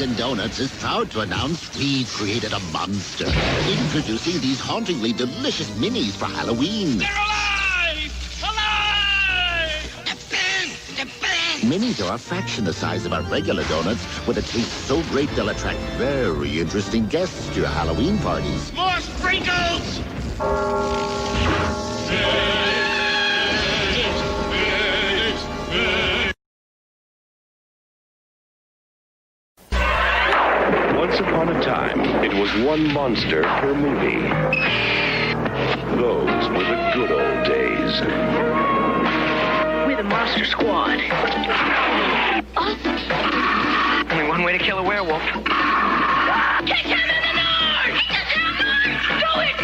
Dunkin' Donuts is proud to announce we've created a monster. Introducing these hauntingly delicious minis for Halloween. They're alive! Alive! The minis are a fraction the size of our regular donuts, with a taste so great they'll attract very interesting guests to your Halloween parties. More sprinkles! Once upon a time, it was one monster per movie. Those were the good old days. We're the Monster Squad. Awesome. Only one way to kill a werewolf. Kick him in the nose! Do it!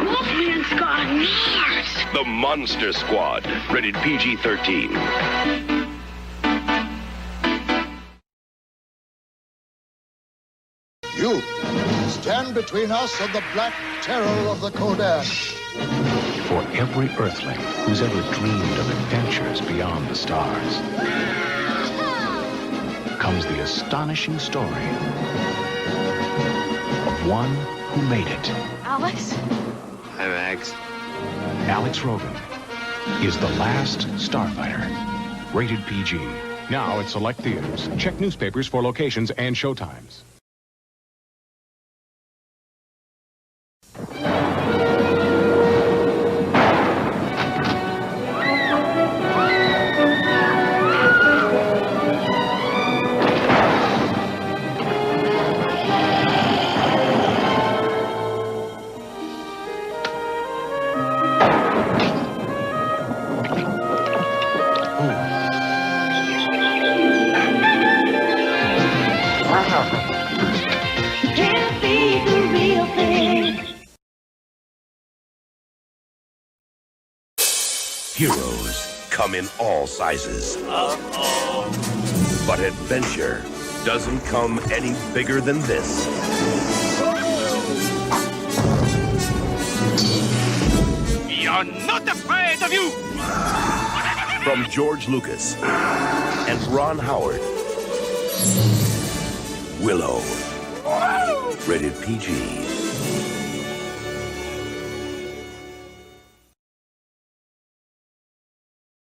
Wolfman's got nerves. The Monster Squad, rated PG-13. You stand between us and the black terror of the Kodan. For every Earthling who's ever dreamed of adventures beyond the stars, comes the astonishing story of one who made it. Alex? Hi, Max. Alex Rogan is the last starfighter. Rated PG. Now at select theaters. Check newspapers for locations and showtimes. Heroes come in all sizes. But adventure doesn't come any bigger than this. We are not afraid of you! From George Lucas and Ron Howard. Willow. Rated PG.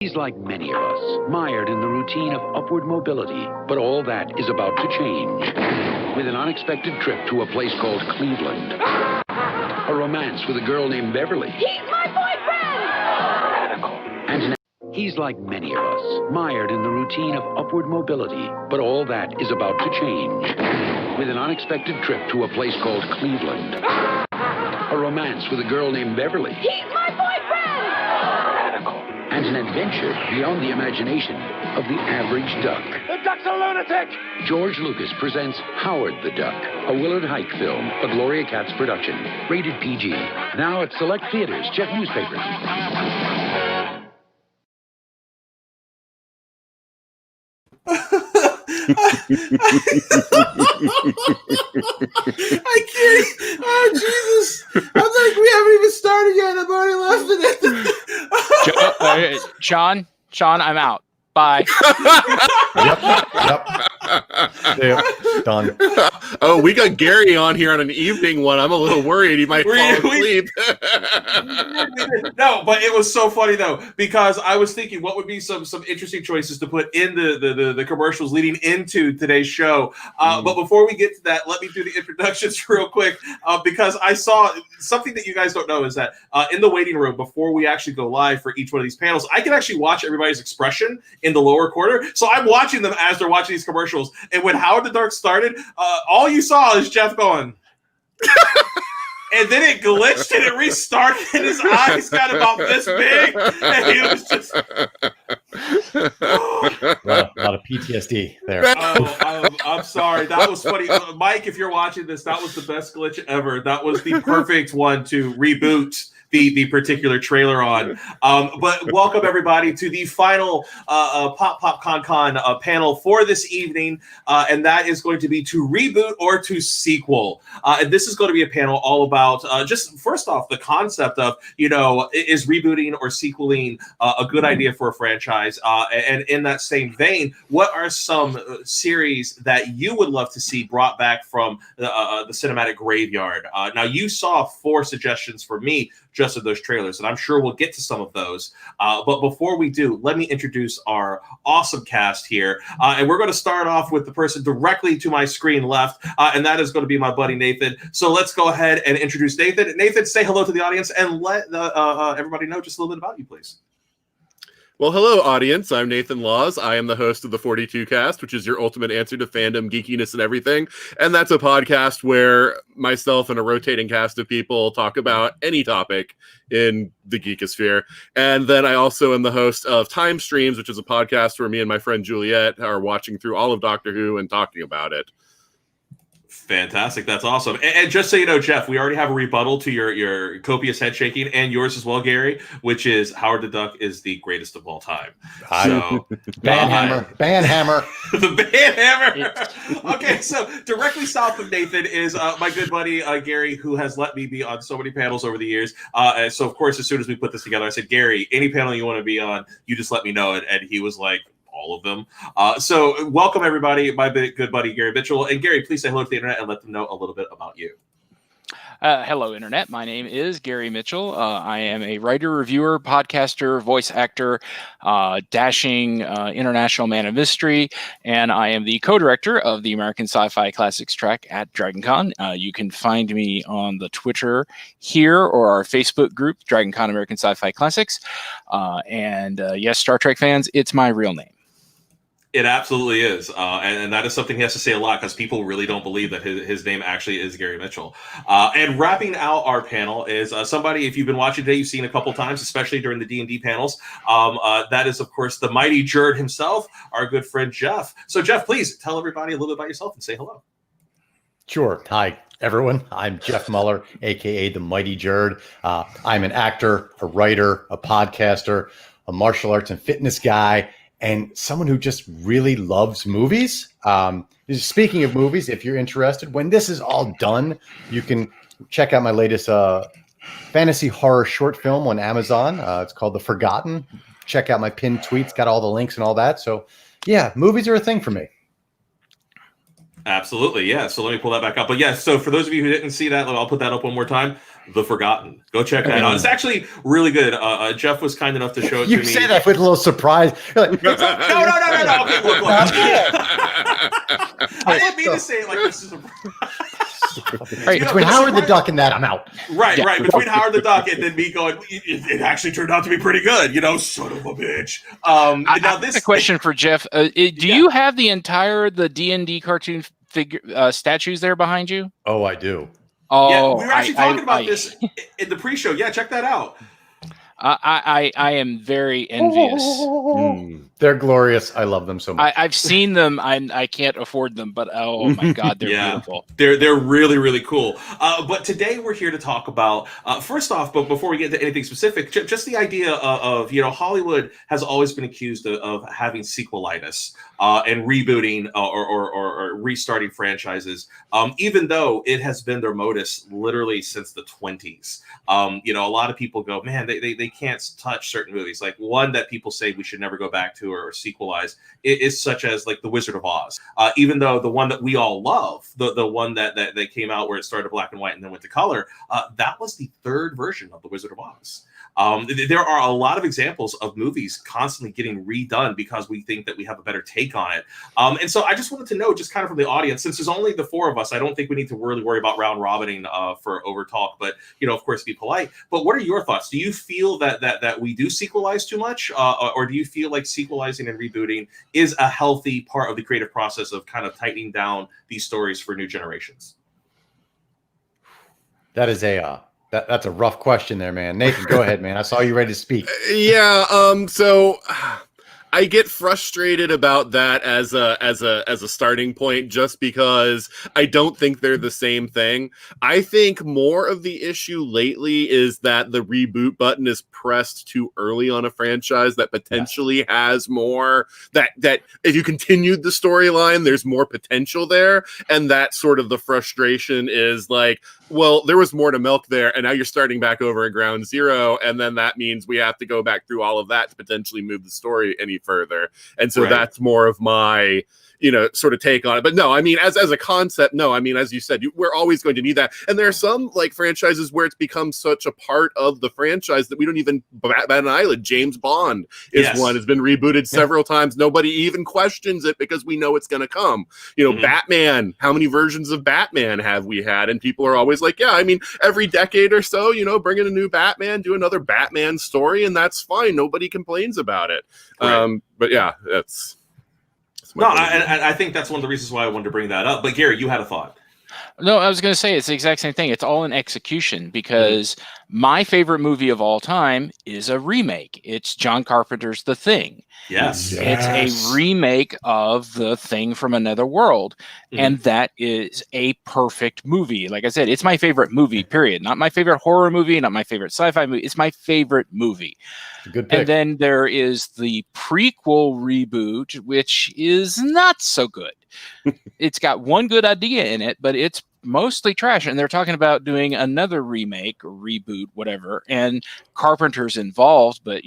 He's like many of us, mired in the routine of upward mobility, but all that is about to change. With an unexpected trip to a place called Cleveland. A romance with a girl named Beverly. He's my boyfriend! And he's like many of us, mired in the routine of upward mobility, but all that is about to change. With an unexpected trip to a place called Cleveland. A romance with a girl named Beverly. He's my boyfriend! And an adventure beyond the imagination of the average duck. The duck's a lunatic! George Lucas presents Howard the Duck, a Willard Hike film, a Gloria Katz production. Rated PG. Now at select theaters. Check newspapers. I can't. Oh, Jesus. I'm like, we haven't even started yet. I'm already laughing at Sean, I'm out. Bye. Yep. Done. Oh, we got Gary on here on an evening one. I'm a little worried he might fall asleep. No, but it was so funny though, because I was thinking what would be some interesting choices to put in the commercials leading into today's show. But before we get to that, let me do the introductions real quick, because I saw something that you guys don't know is that in the waiting room before we actually go live for each one of these panels, I can actually watch everybody's expression in the lower corner. So I'm watching them as they're watching these commercials. And when Howard the Duck started, all you saw is Jeff going. And then it glitched and it restarted and his eyes got about this big. And he was just... A lot of PTSD there. I'm sorry. That was funny. Mike, if you're watching this, that was the best glitch ever. That was the perfect one to reboot the particular trailer on. But welcome everybody to the final Pop Con panel for this evening, and that is going to be to reboot or to sequel. And this is going to be a panel all about just first off the concept of, is rebooting or sequeling a good idea for a franchise? franchise? And in that same vein, what are some series that you would love to see brought back from the cinematic graveyard? Now, you saw 4 suggestions for me just of those trailers, and I'm sure we'll get to some of those. But before we do, let me introduce our awesome cast here. And we're going to start off with the person directly to my screen left, and that is going to be my buddy Nathan. So let's go ahead and introduce Nathan. Nathan, say hello to the audience and let everybody know just a little bit about you, please. Well, hello, audience. I'm Nathan Laws. I am the host of the 42 Cast, which is your ultimate answer to fandom, geekiness, and everything. And that's a podcast where myself and a rotating cast of people talk about any topic in the geekosphere. And then I also am the host of Time Streams, which is a podcast where me and my friend Juliet are watching through all of Doctor Who and talking about it. Fantastic. That's awesome. And just so you know, Jeff, we already have a rebuttal to your copious head shaking and yours as well, Gary, which is Howard the Duck is the greatest of all time. So Banhammer. The Banhammer. Okay, so directly south of Nathan is my good buddy Gary, who has let me be on so many panels over the years. And so of course, as soon as we put this together, I said, Gary, any panel you want to be on, you just let me know. And he was like, all of them. So welcome everybody, my good buddy Gary Mitchel. And Gary, please say hello to the internet and let them know a little bit about you. Hello, Internet. My name is Gary Mitchell. I am a writer, reviewer, podcaster, voice actor, dashing international man of mystery, and I am the co-director of the American Sci-Fi Classics track at DragonCon. You can find me on the Twitter here or our Facebook group, DragonCon American Sci-Fi Classics. And yes, Star Trek fans, it's my real name. It absolutely is. And that is something he has to say a lot because people really don't believe that his name actually is Gary Mitchell. And wrapping out our panel is somebody, if you've been watching today, you've seen a couple times, especially during the D&D panels. That is, of course, the mighty Jerd himself, our good friend Jeff. So, Jeff, please tell everybody a little bit about yourself and say hello. Sure. Hi, everyone. I'm Jeff Mueller, a.k.a. the Mighty Jerd. I'm an actor, a writer, a podcaster, a martial arts and fitness guy, and someone who just really loves movies. Speaking of movies, if you're interested, when this is all done, you can check out my latest fantasy horror short film on Amazon. It's called The Forgotten. Check out my pinned tweets, got all the links and all that. So, yeah, movies are a thing for me. Absolutely, yeah. So let me pull that back up. But yeah, so for those of you who didn't see that, I'll put that up one more time. The Forgotten. Go check that out. It's actually really good. Jeff was kind enough to show it to me. You say that with a little surprise. You're like, no. Okay, look. I didn't mean to say it like this is a Right, between Howard the Duck and that, I'm out. Right. Between Howard the Duck and then me going, it actually turned out to be pretty good. Son of a bitch. Now this a question for Jeff. Do you have the D&D cartoon figure statues there behind you? Oh, I do. Oh, yeah, we were actually talking about this in the pre-show. Yeah, check that out. I am very envious. They're glorious. I love them so much. I've seen them. I can't afford them, but oh my god, they're beautiful. They're really, really cool. But today we're here to talk about first off, but before we get into anything specific, just the idea of Hollywood has always been accused of having sequelitis and rebooting or restarting franchises, even though it has been their modus literally since the 20s. A lot of people go, man, they can't touch certain movies. Like one that people say we should never go back to or sequelize is such as like The Wizard of Oz. Even though the one that we all love, the one that came out where it started black and white and then went to color, that was the third version of The Wizard of Oz. There are a lot of examples of movies constantly getting redone because we think that we have a better take on it. And so I just wanted to know, just kind of from the audience, since there's only the 4 of us, I don't think we need to really worry about round robining for over talk, but of course, be polite. But what are your thoughts? Do you feel that we do sequelize too much, or do you feel like sequelizing and rebooting is a healthy part of the creative process of kind of tightening down these stories for new generations? That is that's a rough question there, man. Nathan, go ahead, man. I saw you ready to speak. So I get frustrated about that as a starting point, just because I don't think they're the same thing. I think more of the issue lately is that the reboot button is pressed too early on a franchise that potentially has more, that if you continued the storyline, there's more potential there. And that's sort of the frustration, is like, well, there was more to milk there, and now you're starting back over at ground zero, and then that means we have to go back through all of that to potentially move the story any further. And so that's more of my, sort of take on it. But no, I mean, as a concept, no, I mean, as you said, we're always going to need that. And there are some like franchises where it's become such a part of the franchise that we don't even bat an eyelid. James Bond is one, has been rebooted several times. Nobody even questions it because we know it's going to come. Batman, how many versions of Batman have we had? And people are always like, yeah, I mean, every decade or so, bring in a new Batman, do another Batman story, and that's fine. Nobody complains about it. Right. But yeah, that's... No, I think that's one of the reasons why I wanted to bring that up. But Gary, you had a thought. No, I was going to say it's the exact same thing. It's all in execution, because my favorite movie of all time is a remake. It's John Carpenter's The Thing. Yes. It's a remake of The Thing from Another World. And that is a perfect movie. Like I said, it's my favorite movie, period. Not my favorite horror movie, not my favorite sci-fi movie. It's my favorite movie. Good pick. And then there is the prequel reboot, which is not so good. It's got one good idea in it, but it's mostly trash. And they're talking about doing another remake or reboot, whatever. And Carpenter's involved, but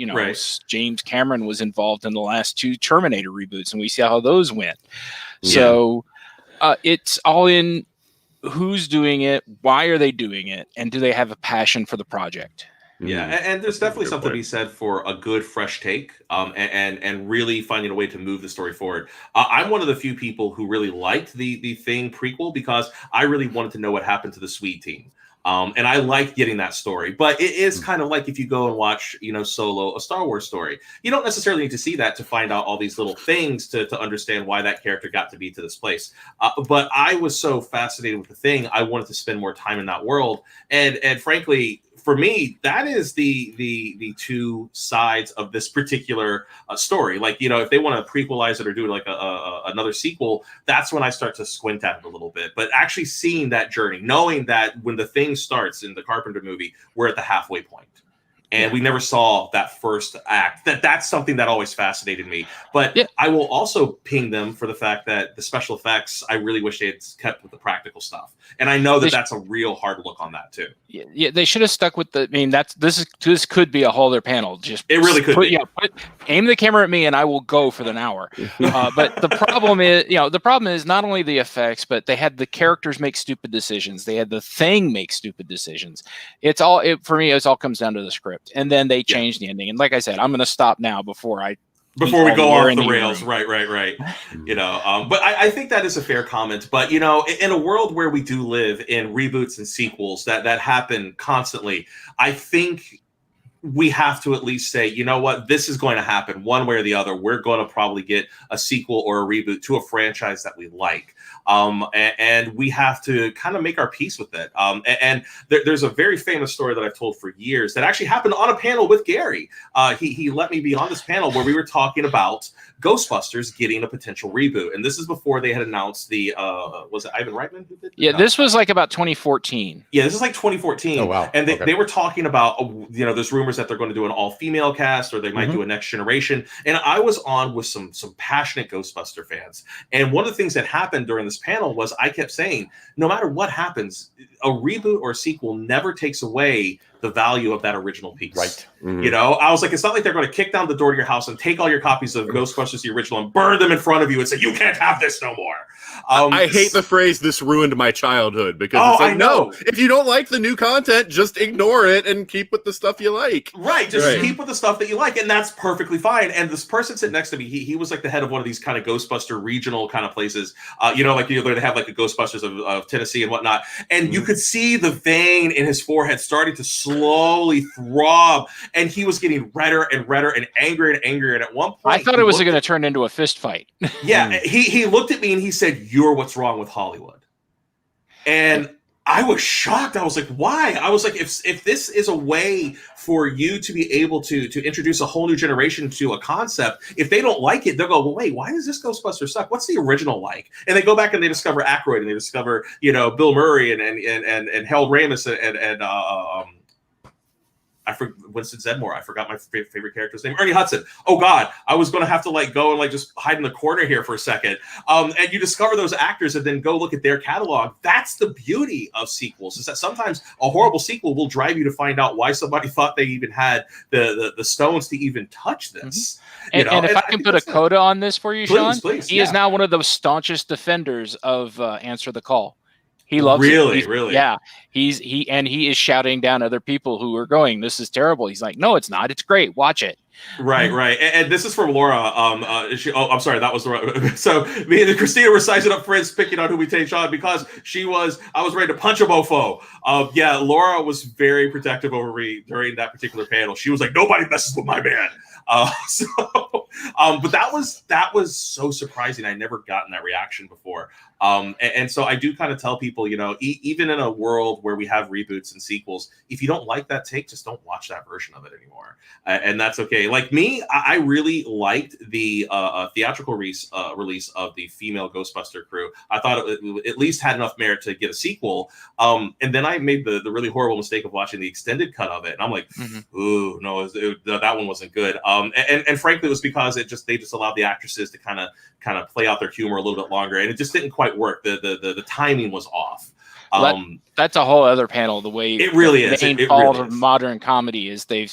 James Cameron was involved in the last 2 Terminator reboots, and we see how those went. Yeah. So it's all in who's doing it, why are they doing it, and do they have a passion for the project? Yeah, and there's definitely something to be said for a good fresh take, and really finding a way to move the story forward. I'm one of the few people who really liked the Thing prequel, because I really wanted to know what happened to the Swede team. And I liked getting that story, but it is kind of like if you go and watch, Solo, a Star Wars story, you don't necessarily need to see that to find out all these little things to understand why that character got to be to this place. But I was so fascinated with The Thing, I wanted to spend more time in that world. And frankly, for me, that is the 2 sides of this particular story. Like, if they want to prequelize it or do like another sequel, that's when I start to squint at it a little bit. But actually seeing that journey, knowing that when The Thing starts in the Carpenter movie, we're at the halfway point. And we never saw that first act. That's something that always fascinated me. But I will also ping them for the fact that the special effects, I really wish they had kept with the practical stuff. And I know that that's a real hard look on that too. Yeah, they should have stuck with this could be a whole other panel. Just it really could be. Aim the camera at me and I will go for an hour. But the problem is not only the effects, but they had the characters make stupid decisions. They had the Thing make stupid decisions. For me, it all comes down to the script. And then they changed the ending. And like I said, I'm going to stop now before we go off the rails. Right. But I think that is a fair comment. But, in a world where we do live in reboots and sequels that happen constantly, I think we have to at least say, you know what, this is going to happen one way or the other. We're going to probably get a sequel or a reboot to a franchise that we like. And we have to kind of make our peace with it. And there's a very famous story that I've told for years that actually happened on a panel with Gary. He let me be on this panel where we were talking about Ghostbusters getting a potential reboot. And this is before they had announced was it Ivan Reitman who did? Yeah, this was like about 2014. Yeah, this is like 2014. Oh, wow. And they were talking about, there's rumors that they're going to do an all-female cast, or they might do a Next Generation. And I was on with some passionate Ghostbuster fans. And one of the things that happened during this panel was I kept saying, no matter what happens, a reboot or a sequel never takes away the value of that original piece. Right. Mm-hmm. I was like, it's not like they're going to kick down the door to your house and take all your copies of Ghostbusters, the original, and burn them in front of you and say, you can't have this no more. I hate the phrase, this ruined my childhood, because it's like, no, if you don't like the new content, just ignore it and keep with the stuff you like. Right. Keep with the stuff that you like. And that's perfectly fine. And this person sitting next to me, he was like the head of one of these kind of Ghostbuster regional kind of places. They have like the Ghostbusters of Tennessee and whatnot. And you could see the vein in his forehead starting to slowly throb. And he was getting redder and redder and angrier and angrier. And at one point, I thought it was going to turn into a fist fight. Yeah. He looked at me and he said, "You're what's wrong with Hollywood." And I was shocked. I was like, why? I was like, if this is a way for you to be able to introduce a whole new generation to a concept, if they don't like it, they'll go, well, wait, why does this Ghostbuster suck? What's the original like? And they go back and they discover Aykroyd and they discover, Bill Murray and Harold Ramis and I forgot Winston Zedmore. I forgot my favorite character's name. Ernie Hudson. Oh God, I was going to have to go and just hide in the corner here for a second. And you discover those actors and then go look at their catalog. That's the beauty of sequels, is that sometimes a horrible sequel will drive you to find out why somebody thought they even had the stones to even touch this. And if I can put a coda on this for you, Sean, please, he is now one of the staunchest defenders of Answer the Call. He loves really, it. really. Yeah, he is shouting down other people who are going, "This is terrible." He's like, "No, it's not. It's great. Watch it." Right. And this is from Laura. I'm sorry, that was the right. So me and Christina were sizing up friends, picking on who we take on because I was ready to punch a mofo. Laura was very protective over me during that particular panel. She was like, "Nobody messes with my man." But that was so surprising. I never gotten that reaction before. And so I do kind of tell people, even in a world where we have reboots and sequels, if you don't like that take, just don't watch that version of it anymore. And that's okay. Like me, I really liked the theatrical release of the female Ghostbuster crew. I thought it at least had enough merit to get a sequel. And then I made the really horrible mistake of watching the extended cut of it. And I'm like, ooh, no, that one wasn't good. And frankly, it was because they just allowed the actresses to kind of play out their humor a little bit longer. And it just didn't quite work. The timing was off. That's a whole other panel. The way it really is. The main fault of modern comedy is they've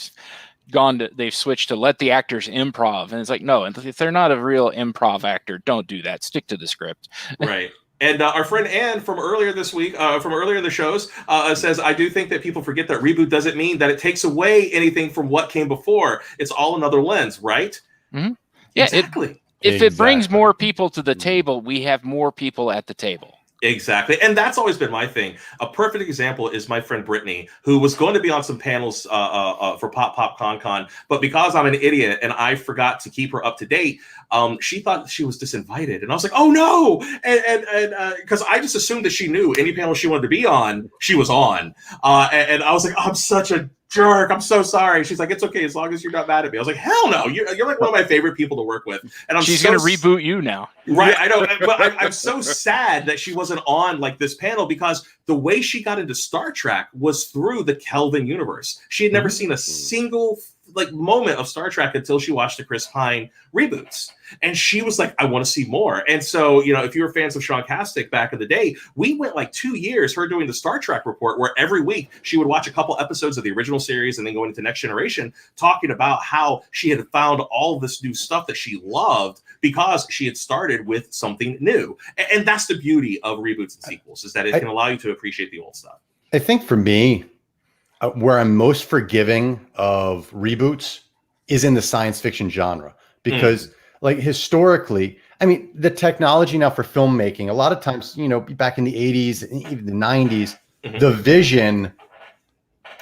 switched to let the actors improv, and it's like, no, if they're not a real improv actor, don't do that. Stick to the script. Right. And our friend Ann from earlier this week, from earlier in the shows, says, I do think that people forget that reboot doesn't mean that it takes away anything from what came before. It's all another lens, right? Mm-hmm. Yeah, exactly. If it brings more people to the table, we have more people at the table. Exactly. And that's always been my thing. A perfect example is my friend Brittany, who was going to be on some panels for Pop Con, but because I'm an idiot and I forgot to keep her up to date, she thought she was disinvited. And I was like, oh no. And because I just assumed that she knew any panel she wanted to be on, she was on. And I was like, I'm such a jerk. I'm so sorry. She's like, it's okay as long as you're not mad at me. I was like, hell no. You're like one of my favorite people to work with. And she's going to reboot you now. Right. I know. But I'm so sad that she wasn't on this panel, because the way she got into Star Trek was through the Kelvin universe. She had never seen a single moment of Star Trek until she watched the Chris Pine reboots. And she was like, I want to see more. And so, if you were fans of Sean Castick back in the day, we went 2 years, her doing the Star Trek report, where every week she would watch a couple episodes of the original series and then go into Next Generation, talking about how she had found all this new stuff that she loved because she had started with something new. And that's the beauty of reboots and sequels, is that it can allow you to appreciate the old stuff. I think for me, where I'm most forgiving of reboots is in the science fiction genre, because historically, I mean, the technology now for filmmaking, a lot of times, back in the 80s and even the 90s, the vision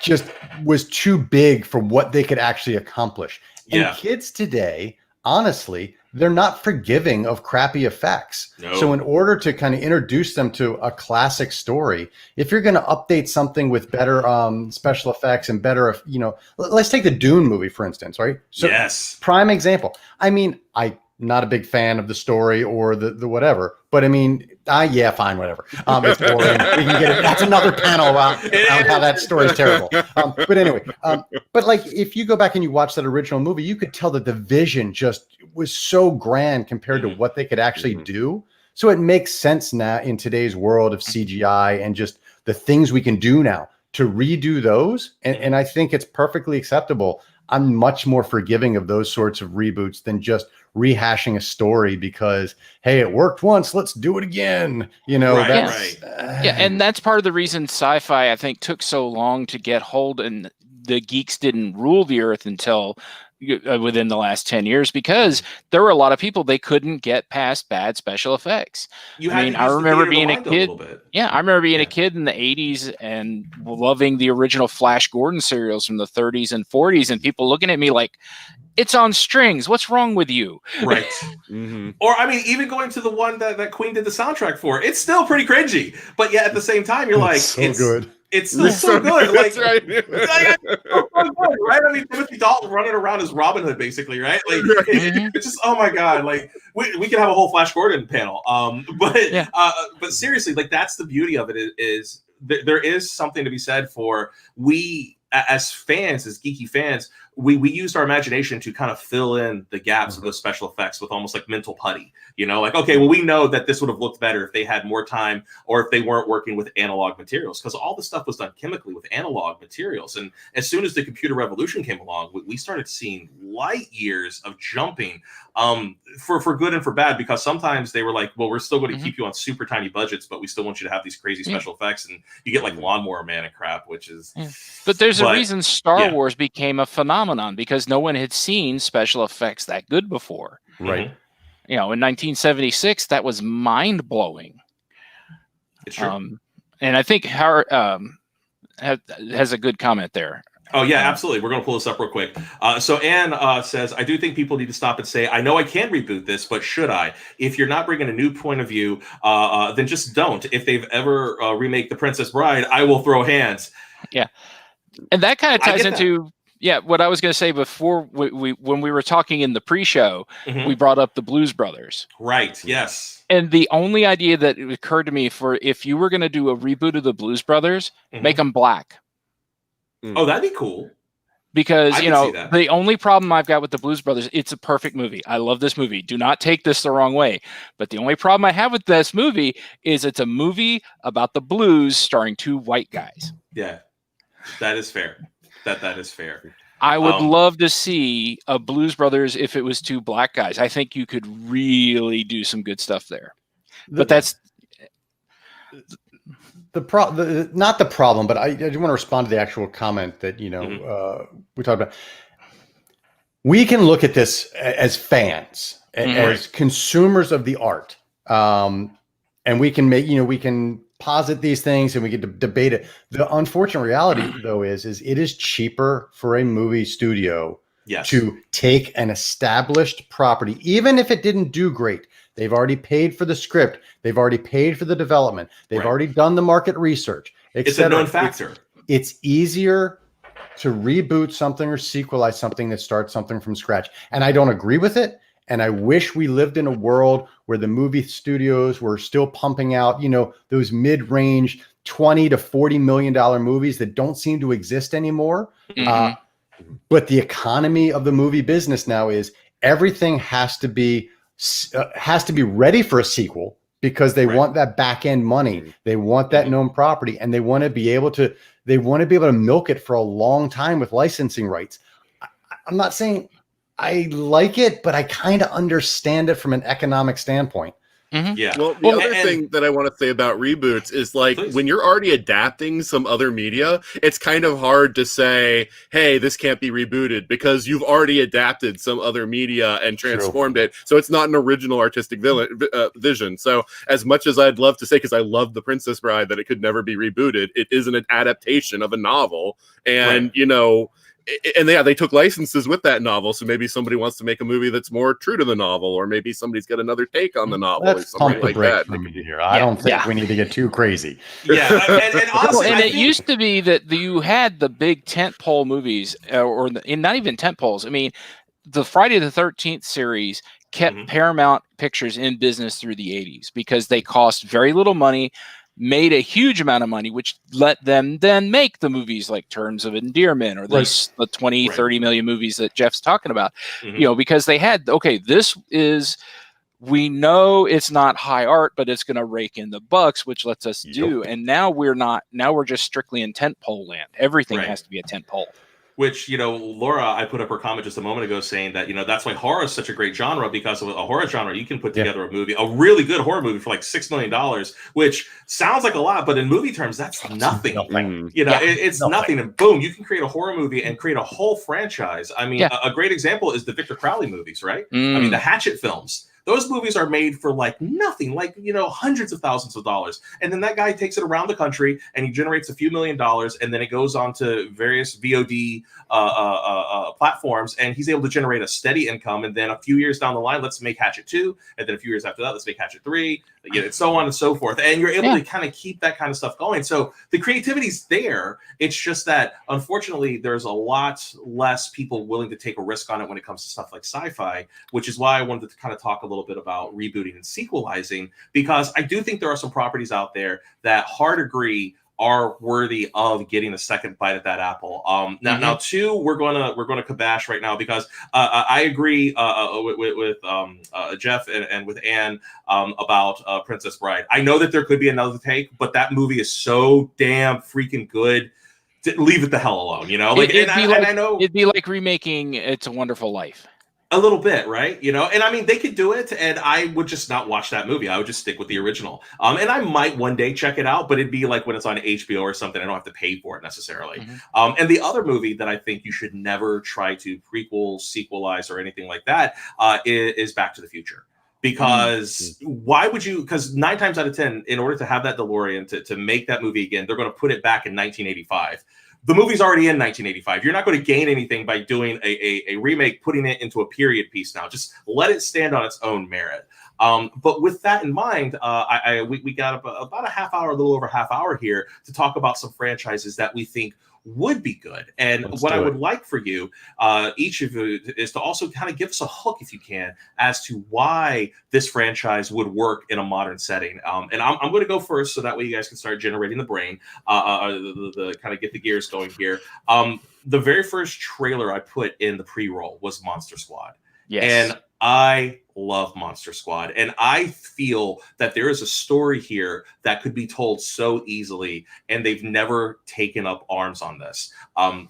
just was too big for what they could actually accomplish. Yeah. And kids today, honestly, they're not forgiving of crappy effects. No. So in order to kind of introduce them to a classic story, if you're going to update something with better special effects and better, let's take the Dune movie, for instance, right? So yes. Prime example. I mean, I'm not a big fan of the story or the whatever, but I mean, yeah, fine, whatever. It's boring. We can get it. That's another panel about how that story is terrible. But anyway, but if you go back and you watch that original movie, you could tell that the vision just was so grand compared to what they could actually do. So it makes sense now in today's world of CGI and just the things we can do now to redo those. And I think it's perfectly acceptable. I'm much more forgiving of those sorts of reboots than just rehashing a story because, hey, it worked once, let's do it again. Right. Yeah, and that's part of the reason sci-fi, I think, took so long to get hold, and the geeks didn't rule the earth until within the last 10 years, because there were a lot of people, they couldn't get past bad special effects. I remember being a kid. I remember being a kid in the 80s and loving the original Flash Gordon serials from the 30s and 40s, and people looking at me like, It's on strings. What's wrong with you? Right. Or I mean, even going to the one that Queen did the soundtrack for, it's still pretty cringy. But yet at the same time, you're like, so good. It's still so good. Like, That's right. it's so good, right? I mean, Timothy Dalton running around as Robin Hood, basically, right? Like, it's just, oh my god! Like, we could have a whole Flash Gordon panel. But seriously, like, that's the beauty of it. Is there is something to be said for we as fans, as geeky fans. We used our imagination to kind of fill in the gaps of those special effects with almost like mental putty, you know, like, okay, well, we know that this would have looked better if they had more time or if they weren't working with analog materials, because all the stuff was done chemically with analog materials. And as soon as the computer revolution came along, we started seeing light years of jumping for good and for bad, because sometimes they were like, well, we're still going to keep you on super tiny budgets, but we still want you to have these crazy special effects. And you get like Lawnmower Man and crap, which is. But there's a reason Star Wars became a phenomenon, because no one had seen special effects that good before. Right. You know, in 1976, that was mind blowing. It's true. And I think Howard has a good comment there. Oh, yeah, absolutely. We're going to pull this up real quick. So Anne says, I do think people need to stop and say, I know I can reboot this, but should I? If you're not bringing a new point of view, then just don't. If they've ever remake The Princess Bride, I will throw hands. Yeah. And that kind of ties into... Yeah, what I was going to say before, when we were talking in the pre-show, we brought up the Blues Brothers. Right, yes. And the only idea that occurred to me for if you were going to do a reboot of the Blues Brothers, make them black. Oh, that'd be cool. Because, you know, the only problem I've got with the Blues Brothers, it's a perfect movie. I love this movie. Do not take this the wrong way. But the only problem I have with this movie is it's a movie about the blues starring two white guys. Yeah, that is fair. That is fair. I would love to see a Blues Brothers if it was two black guys. I think you could really do some good stuff there. But that's not the problem, but I do want to respond to the actual comment that, you know, we talked about. We can look at this as fans, as consumers of the art. And we can we can posit these things and we can debate it. The unfortunate reality, though, is it is cheaper for a movie studio to take an established property, even if it didn't do great. They've already paid for the script. They've already paid for the development. They've already done the market research. It's a known factor. It's easier to reboot something or sequelize something that starts something from scratch. And I don't agree with it. And I wish we lived in a world where the movie studios were still pumping out, you know, those mid-range $20 to $40 million movies that don't seem to exist anymore. But the economy of the movie business now is everything has to be ready for a sequel, because they want that back end money. They want that known property, and they want to be able to milk it for a long time with licensing rights. I'm not saying I like it, but I kind of understand it from an economic standpoint. Yeah. Well, the other thing that I want to say about reboots is, like, when you're already adapting some other media, it's kind of hard to say, hey, this can't be rebooted, because you've already adapted some other media and transformed it. So it's not an original artistic vision. So as much as I'd love to say, because I love The Princess Bride, that it could never be rebooted, it is an adaptation of a novel. And, you know, and they took licenses with that novel, so maybe somebody wants to make a movie that's more true to the novel, or maybe somebody's got another take on the novel. Let's something like that. I don't think we need to get too crazy. Yeah, and honestly, it used to be that you had the big tentpole movies, or not even tentpoles. I mean, the Friday the 13th series kept Paramount Pictures in business through the 80s because they cost very little money, made a huge amount of money, which let them then make the movies like Terms of Endearment or the 20, 30 million movies that Jeff's talking about, you know, because they had, we know it's not high art, but it's going to rake in the bucks, which lets us do. And now we're just strictly in tentpole land. Everything has to be a tentpole. Which, you know, Laura, I put up her comment just a moment ago saying that, you know, that's why horror is such a great genre, because of a horror genre, you can put together a movie, a really good horror movie for like $6 million, which sounds like a lot, but in movie terms, that's nothing. You know, it's nothing. And boom, you can create a horror movie and create a whole franchise. I mean, a great example is the Victor Crowley movies, right? I mean, the Hatchet films. Those movies are made for like nothing, like, hundreds of thousands of dollars. And then that guy takes it around the country and he generates a few $1 million, and then it goes on to various VOD platforms, and he's able to generate a steady income. And then a few years down the line, let's make Hatchet 2. And then a few years after that, let's make Hatchet 3, and so on and so forth. And you're able to kind of keep that kind of stuff going. So the creativity's there. It's just that, unfortunately, there's a lot less people willing to take a risk on it when it comes to stuff like sci-fi, which is why I wanted to kind of talk a little bit about rebooting and sequelizing, because I do think there are some properties out there that hard agree are worthy of getting a second bite at that apple. Now, two, we're gonna kabash right now, because I agree with Jeff and with Anne about Princess Bride. I know that there could be another take, but that movie is so damn freaking good. Leave it the hell alone, I know it'd be like remaking It's a Wonderful Life. A little bit, right? And I mean, they could do it, and I would just not watch that movie. I would just stick with the original. And I might one day check it out, but it'd be like when it's on HBO or something. I don't have to pay for it necessarily. And the other movie that I think you should never try to prequel, sequelize, or anything like that is Back to the Future. Because why would you? Because 9 times out of 10, in order to have that DeLorean to make that movie again, they're going to put it back in 1985. The movie's already in 1985. You're not going to gain anything by doing a remake, putting it into a period piece now. Just let it stand on its own merit. But with that in mind, we got about a little over a half hour here to talk about some franchises that we think would be good. And what I would like for you, each of you, is to also kind of give us a hook, if you can, as to why this franchise would work in a modern setting. And I'm going to go first, so that way you guys can start generating the brain, the kind of get the gears going here. The very first trailer I put in the pre-roll was Monster Squad. Yes. And I love Monster Squad, and I feel that there is a story here that could be told so easily, and they've never taken up arms on this.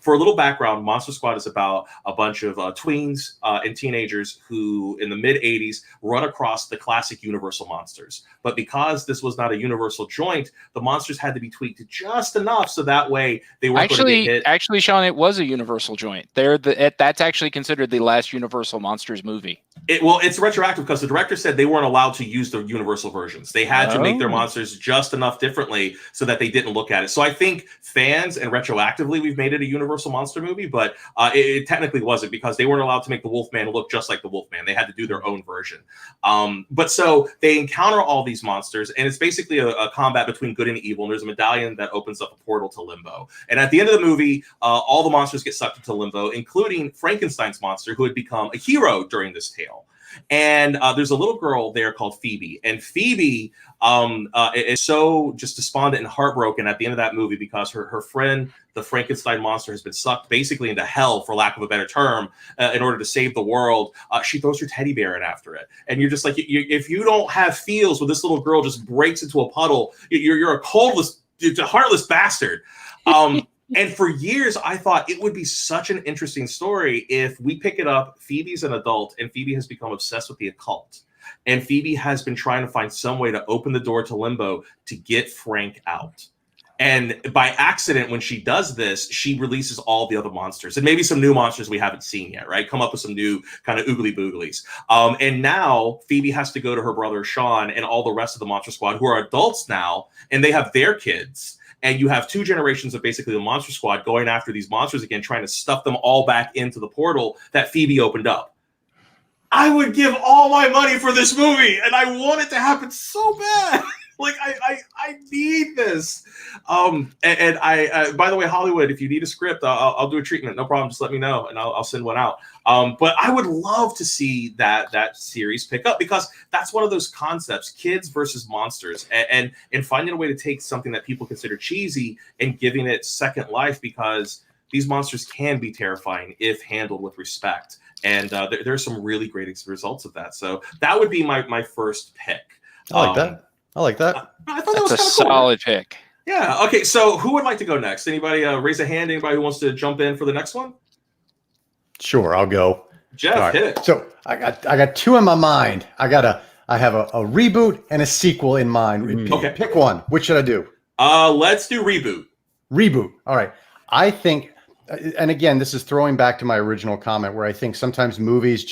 For a little background, Monster Squad is about a bunch of tweens and teenagers who, in the mid-'80s, run across the classic Universal monsters. But because this was not a Universal joint, the monsters had to be tweaked just enough so that way they weren't going to get hit. Actually, Sean, it was a Universal joint. That's actually considered the last Universal Monsters movie. It's retroactive, because the director said they weren't allowed to use the Universal versions. They had to make their monsters just enough differently so that they didn't look at it. So I think fans, and retroactively, we've made it a Universal monster movie, but it technically wasn't, because they weren't allowed to make the Wolfman look just like the Wolfman. They had to do their own version. But so they encounter all these monsters, and it's basically a combat between good and evil. And there's a medallion that opens up a portal to Limbo. And at the end of the movie, all the monsters get sucked into Limbo, including Frankenstein's monster, who had become a hero during this tale. And there's a little girl there called Phoebe, and Phoebe is so just despondent and heartbroken at the end of that movie, because her friend, the Frankenstein monster, has been sucked basically into hell, for lack of a better term, in order to save the world. She throws her teddy bear in after it, and you're just like, if you don't have feels when this little girl just breaks into a puddle, you're a heartless bastard. And for years, I thought it would be such an interesting story if we pick it up. Phoebe's an adult, and Phoebe has become obsessed with the occult. And Phoebe has been trying to find some way to open the door to Limbo to get Frank out. And by accident, when she does this, she releases all the other monsters, and maybe some new monsters we haven't seen yet, right? Come up with some new kind of oogly booglies. And now Phoebe has to go to her brother Sean and all the rest of the Monster Squad, who are adults now, and they have their kids. And you have 2 generations of basically the Monster Squad going after these monsters again, trying to stuff them all back into the portal that Phoebe opened up. I would give all my money for this movie, and I want it to happen so bad. Like, I need this. And I by the way, Hollywood, if you need a script, I'll do a treatment. No problem. Just let me know, and I'll send one out. But I would love to see that series pick up, because that's one of those concepts, kids versus monsters, and finding a way to take something that people consider cheesy and giving it second life, because these monsters can be terrifying if handled with respect. And there's some really great results of that. So that would be my first pick. I like that. I like that. I thought that was a cool. solid pick. Yeah. Okay. So who would like to go next? Anybody raise a hand? Anybody who wants to jump in for the next one? Sure, I'll go. Jeff, hit it. So I got 2 in my mind. I have a reboot and a sequel in mind. Okay. Pick one. Which should I do? Let's do reboot. Reboot. All right. I think, and again, this is throwing back to my original comment, where I think sometimes movies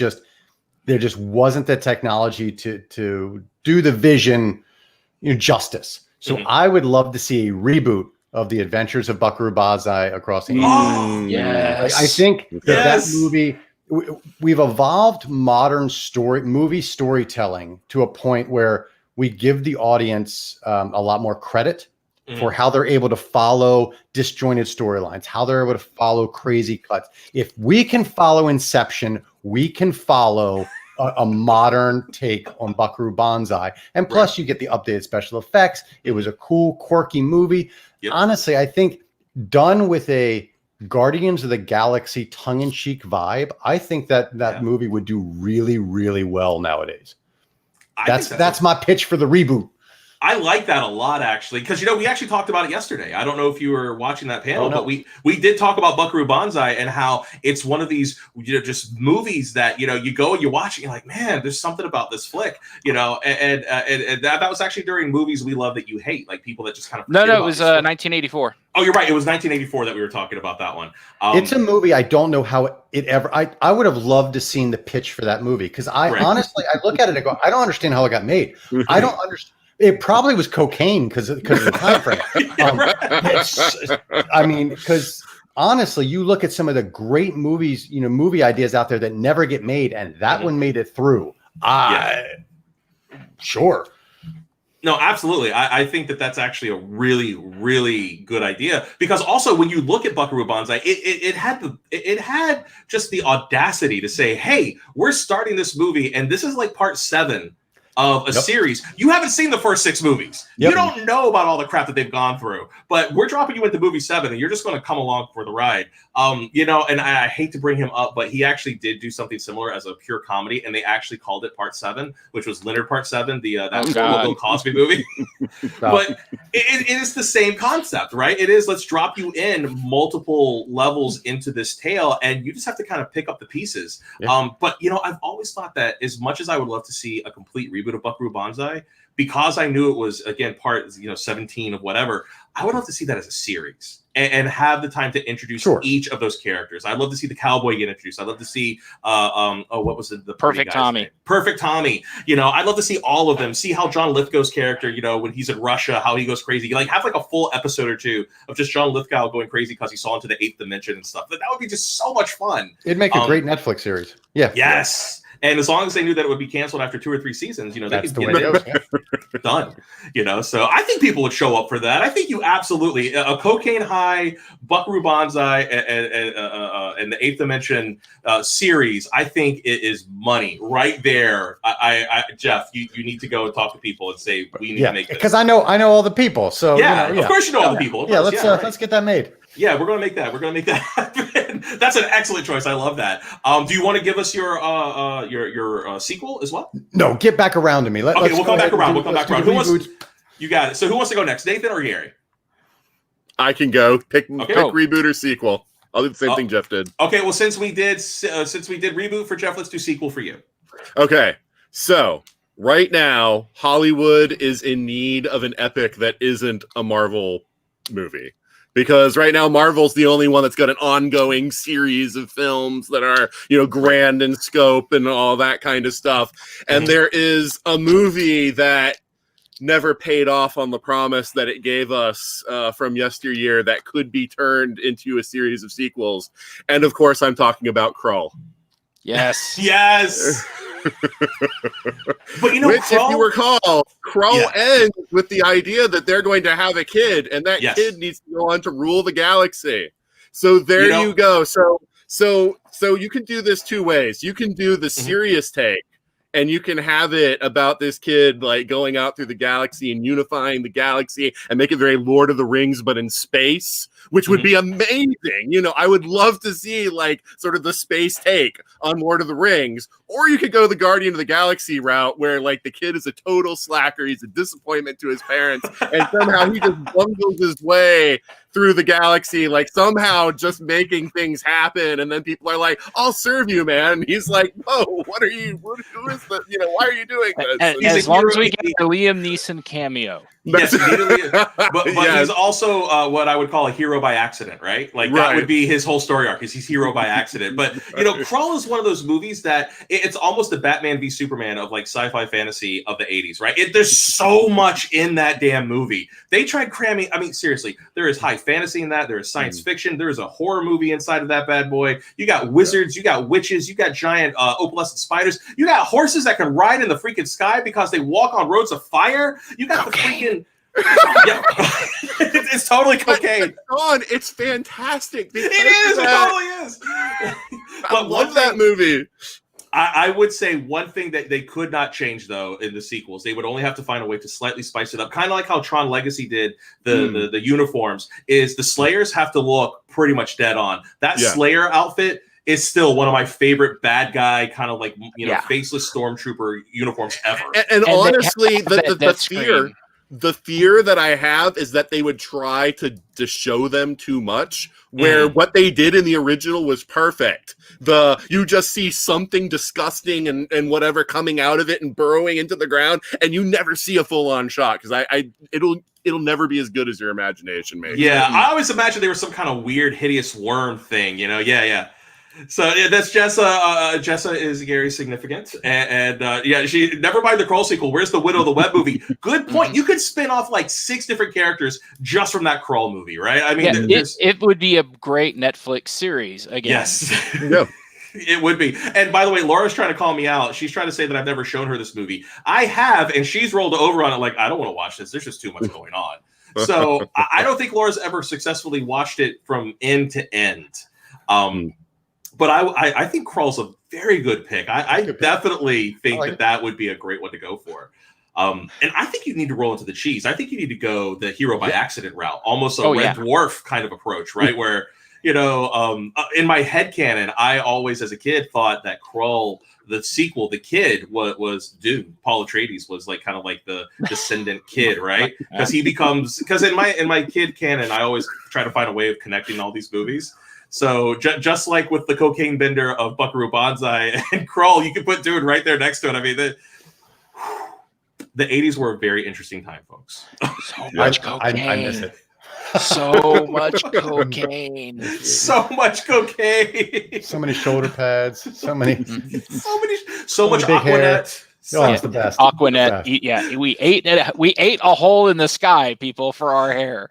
there just wasn't the technology to do the vision justice. So I would love to see a reboot of the Adventures of Buckaroo Banzai across the Yes. I think that movie, we've evolved modern movie storytelling to a point where we give the audience a lot more credit for how they're able to follow disjointed storylines, how they're able to follow crazy cuts. If we can follow Inception, we can follow a modern take on Buckaroo Banzai. And plus you get the updated special effects. It was a cool, quirky movie. Yep. Honestly, I think done with a Guardians of the Galaxy tongue-in-cheek vibe, I think that movie would do really, really well nowadays. That's my pitch for the reboot. I like that a lot, actually, because we actually talked about it yesterday. I don't know if you were watching that panel, but we did talk about Buckaroo Banzai and how it's one of these just movies that you go and you watch it, you're like, man, there's something about this flick, and that was actually during Movies We Love That You Hate, like people that just kind of no, it was 1984. Oh, you're right. It was 1984 that we were talking about that one. It's a movie. I don't know how it ever. I would have loved to seen the pitch for that movie because honestly, I look at it and go, I don't understand how it got made. I don't understand. It probably was cocaine because of the time frame. Because honestly, you look at some of the great movies, movie ideas out there that never get made, and that one made it through. Sure. No, absolutely. I think that's actually a really, really good idea because also when you look at Buckaroo Banzai, it had just the audacity to say, hey, we're starting this movie and this is like part 7 of a series. You haven't seen the first 6 movies. You don't know about all the crap that they've gone through, but we're dropping you into movie 7 and you're just going to come along for the ride. And I hate to bring him up, but he actually did do something similar as a pure comedy, and they actually called it Part 7, which was Leonard Part 7, that Bill Cosby movie. But it is the same concept, right? It is, let's drop you in multiple levels into this tale, and you just have to kind of pick up the pieces. But I've always thought that as much as I would love to see a complete reboot of Buckaroo Banzai, because I knew it was, again, part 17 of whatever, I would love to see that as a series and have the time to introduce each of those characters. I'd love to see the cowboy get introduced. I'd love to see what was it? The Perfect Tommy. Name? Perfect Tommy. I'd love to see all of them. See how John Lithgow's character, when he's in Russia, how he goes crazy. Have like a full episode or 2 of just John Lithgow going crazy because he saw into the 8th dimension and stuff. That would be just so much fun. It'd make a great Netflix series. Yeah. Yes. And as long as they knew that it would be canceled after 2 or 3 seasons, they That's could get it done. So I think people would show up for that. I think you absolutely a cocaine high Buckaroo Banzai and the 8th Dimension series. I think it is money right there. Jeff, you need to go and talk to people and say we need to make this because I know all the people. So of course you know all the people. Let's get that made. Yeah, we're gonna make that. We're gonna make that happen. That's an excellent choice. I love that. Do you want to give us your sequel as well? No, get back around to me. We'll come back around. You got it. So who wants to go next, Nathan or Gary? I can go. Pick reboot or sequel. I'll do the same thing Jeff did. Okay. Well, since we did reboot for Jeff, let's do sequel for you. Okay. So right now, Hollywood is in need of an epic that isn't a Marvel movie. Because right now, Marvel's the only one that's got an ongoing series of films that are, grand in scope and all that kind of stuff. And there is a movie that never paid off on the promise that it gave us from yesteryear that could be turned into a series of sequels. And of course, I'm talking about Crowe. Yes. Yes. But Which, if you recall, Crowe ends with the idea that they're going to have a kid, and that kid needs to go on to rule the galaxy. So there you go. So you can do this 2 ways. You can do the serious take, and you can have it about this kid like going out through the galaxy and unifying the galaxy and make it very Lord of the Rings, but in space, which would be amazing. I would love to see like sort of the space take on Lord of the Rings. Or you could go the Guardian of the Galaxy route where like the kid is a total slacker. He's a disappointment to his parents. And somehow he just bungles his way through the galaxy, like somehow just making things happen. And then people are like, I'll serve you, man. And he's like, whoa, who is that? Why are you doing this? As long as we get the Liam Neeson cameo. Yes, but he's also what I would call a hero hero by accident, right? Like that would be his whole story arc, is he's hero by accident. But you know, Crowe is one of those movies that it's almost the Batman v Superman of like sci-fi fantasy of the 80s, right? There's so much in that damn movie. They tried cramming, I mean, seriously, there is high fantasy in that, there is science fiction, there is a horror movie inside of that bad boy. You got wizards, you got witches, you got giant opalescent spiders, you got horses that can ride in the freaking sky because they walk on roads of fire. You got the freaking it's totally cocaine. It's fantastic. It totally is. But I love that movie. I would say one thing that they could not change though in the sequels, they would only have to find a way to slightly spice it up, kind of like how Tron Legacy did the uniforms. Is the Slayers have to look pretty much dead on. That Slayer outfit is still one of my favorite bad guy kind of like faceless stormtrooper uniforms ever. And honestly, the fear that I have is that they would try to show them too much, where what they did in the original was perfect. You just see something disgusting and whatever coming out of it and burrowing into the ground, and you never see a full-on shot because it'll never be as good as your imagination makes. Yeah, I always imagined there was some kind of weird, hideous worm thing, you know? Yeah. So that's Jessa. Jessa is Gary's significant, and she never mind the Crowe sequel. Where's the Widow of the Web movie? Good point. You could spin off like 6 different characters just from that Crowe movie, right? I mean, it would be a great Netflix series again. Yes, it would be. And by the way, Laura's trying to call me out. She's trying to say that I've never shown her this movie. I have, and she's rolled over on it like, I don't want to watch this. There's just too much going on. So I don't think Laura's ever successfully watched it from end to end. But I think Crowe's a very good pick. I definitely think that would be a great one to go for. And I think you need to roll into the cheese. I think you need to go the hero by accident route, almost a Red Dwarf kind of approach, right? Where, you know, in my headcanon, I always as a kid thought that Crowe, the sequel, the kid was Dune. Paul Atreides was like kind of like the descendant kid, right? Because in my kid canon, I always try to find a way of connecting all these movies. So just like with the cocaine bender of Buckaroo Banzai and Crowe, you could put Dune right there next to it. I mean, the 80s were a very interesting time, folks. So much cocaine. I miss it. So much cocaine. So much cocaine. So many shoulder pads. So much Aquanet. It's the best. Aquanet. We ate a hole in the sky, people, for our hair.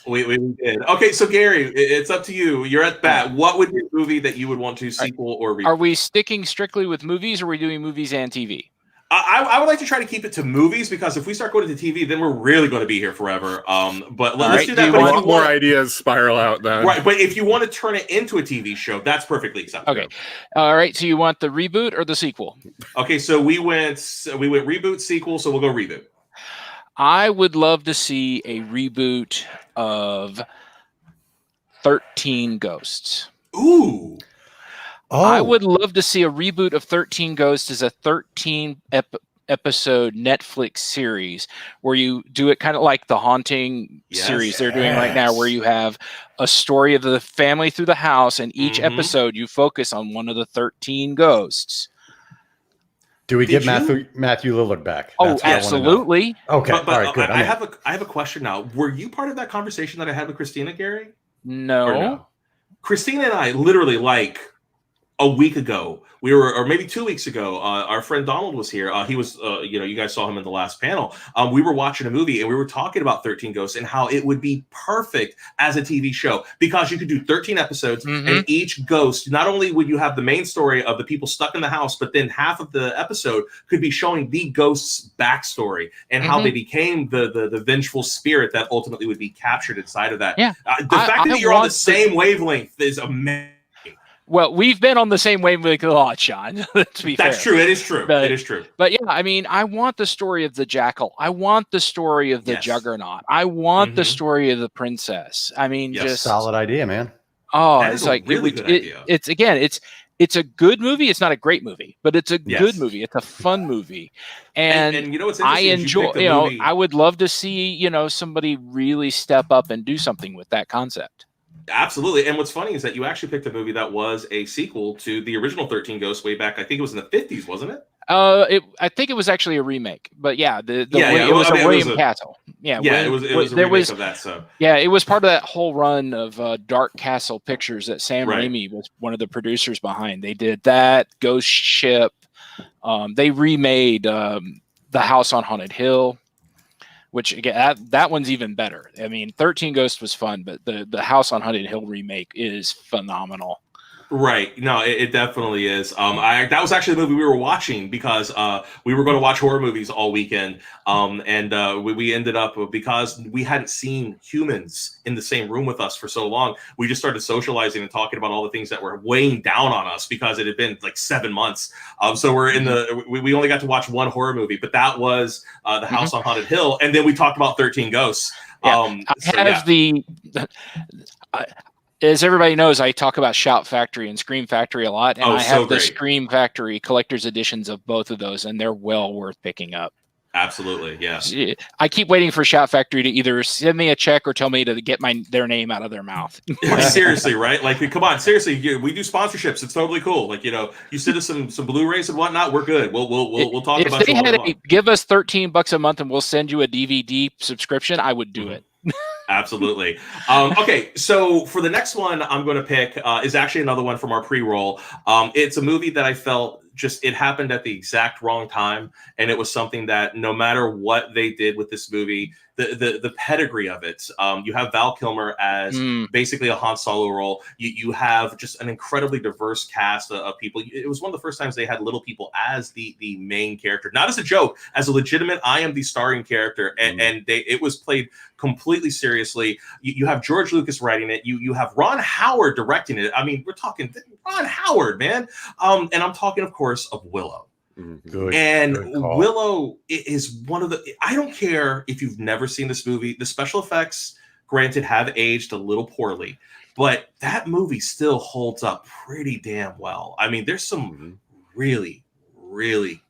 we did. Okay, so Gary, it's up to you. You're at bat. What would be a movie that you would want to sequel or reboot? Are we sticking strictly with movies, or are we doing movies and TV? I would like to try to keep it to movies, because if we start going to TV, then we're really going to be here forever. But let's do that. But more ideas spiral out then. Right, but if you want to turn it into a TV show, that's perfectly acceptable. Okay. All right. So you want the reboot or the sequel? Okay. So we went reboot, sequel. So we'll go reboot. I would love to see a reboot of 13 Ghosts. Ooh. Oh. I would love to see a reboot of 13 Ghosts as a 13 episode Netflix series where you do it kind of like the Haunting series they're doing right now, where you have a story of the family through the house, and each episode you focus on one of the 13 ghosts. Do we get Matthew Lillard back? Oh, absolutely. Okay. But all right, good. I have a question now. Were you part of that conversation that I had with Christina, Gary? No. Christina and I literally a week ago, or maybe 2 weeks ago, our friend Donald was here. He was, you guys saw him in the last panel. We were watching a movie and we were talking about 13 Ghosts and how it would be perfect as a TV show, because you could do 13 episodes and each ghost, not only would you have the main story of the people stuck in the house, but then half of the episode could be showing the ghost's backstory and how they became the vengeful spirit that ultimately would be captured inside of that. Yeah. The fact that you're on the same wavelength is amazing. Well, we've been on the same wavelength a lot, Sean. Let's be fair. That's true. It is true. It is true. But yeah, I mean, I want the story of the jackal. I want the story of the juggernaut. I want the story of the princess. I mean, just solid idea, man. Oh, it's like really good idea. It's a good movie. It's not a great movie, but it's a good movie. It's a fun movie, and you know what's I interesting? enjoy. I would love to see somebody really step up and do something with that concept. Absolutely. And what's funny is that you actually picked a movie that was a sequel to the original 13 Ghosts way back. I think it was in the 50s, wasn't it? I think it was actually a remake, but yeah, it was a William Castle. Yeah, it was a remake of that. So yeah, it was part of that whole run of Dark Castle Pictures that Sam Raimi was one of the producers behind. They did that, Ghost Ship. They remade The House on Haunted Hill, which again that one's even better. I mean, 13 Ghosts was fun, but the House on Haunted Hill remake is phenomenal. Right. No, it definitely is. That was actually the movie we were watching because we were going to watch horror movies all weekend. And we ended up, because we hadn't seen humans in the same room with us for so long, we just started socializing and talking about all the things that were weighing down on us because it had been like 7 months. So we're we only got to watch one horror movie, but that was The House on Haunted Hill. And then we talked about 13 Ghosts. As everybody knows, I talk about Shout Factory and Scream Factory a lot, and I have the Scream Factory collector's editions of both of those, and they're well worth picking up. Absolutely, yeah. I keep waiting for Shout Factory to either send me a check or tell me to get their name out of their mouth. Seriously, right? Like, come on, seriously, we do sponsorships. It's totally cool. Like, you send us some Blu-rays and whatnot. We're good. We'll talk about it. If they had give us $13 a month and we'll send you a DVD subscription, I would do it. Absolutely. Okay, so for the next one I'm going to pick is actually another one from our pre-roll. It's a movie that I felt it happened at the exact wrong time, and it was something that no matter what they did with this movie, the pedigree of it. You have Val Kilmer as basically a Han Solo role. You have just an incredibly diverse cast of people. It was one of the first times they had little people as the main character, not as a joke, as a legitimate I am the starring character, and it was played completely seriously. You have George Lucas writing it. You have Ron Howard directing it. I mean, we're talking Ron Howard, man. And I'm talking, of course, of Willow. Good. And Willow is one of the, I don't care if you've never seen this movie. The special effects, granted, have aged a little poorly, but that movie still holds up pretty damn well. I mean, there's some really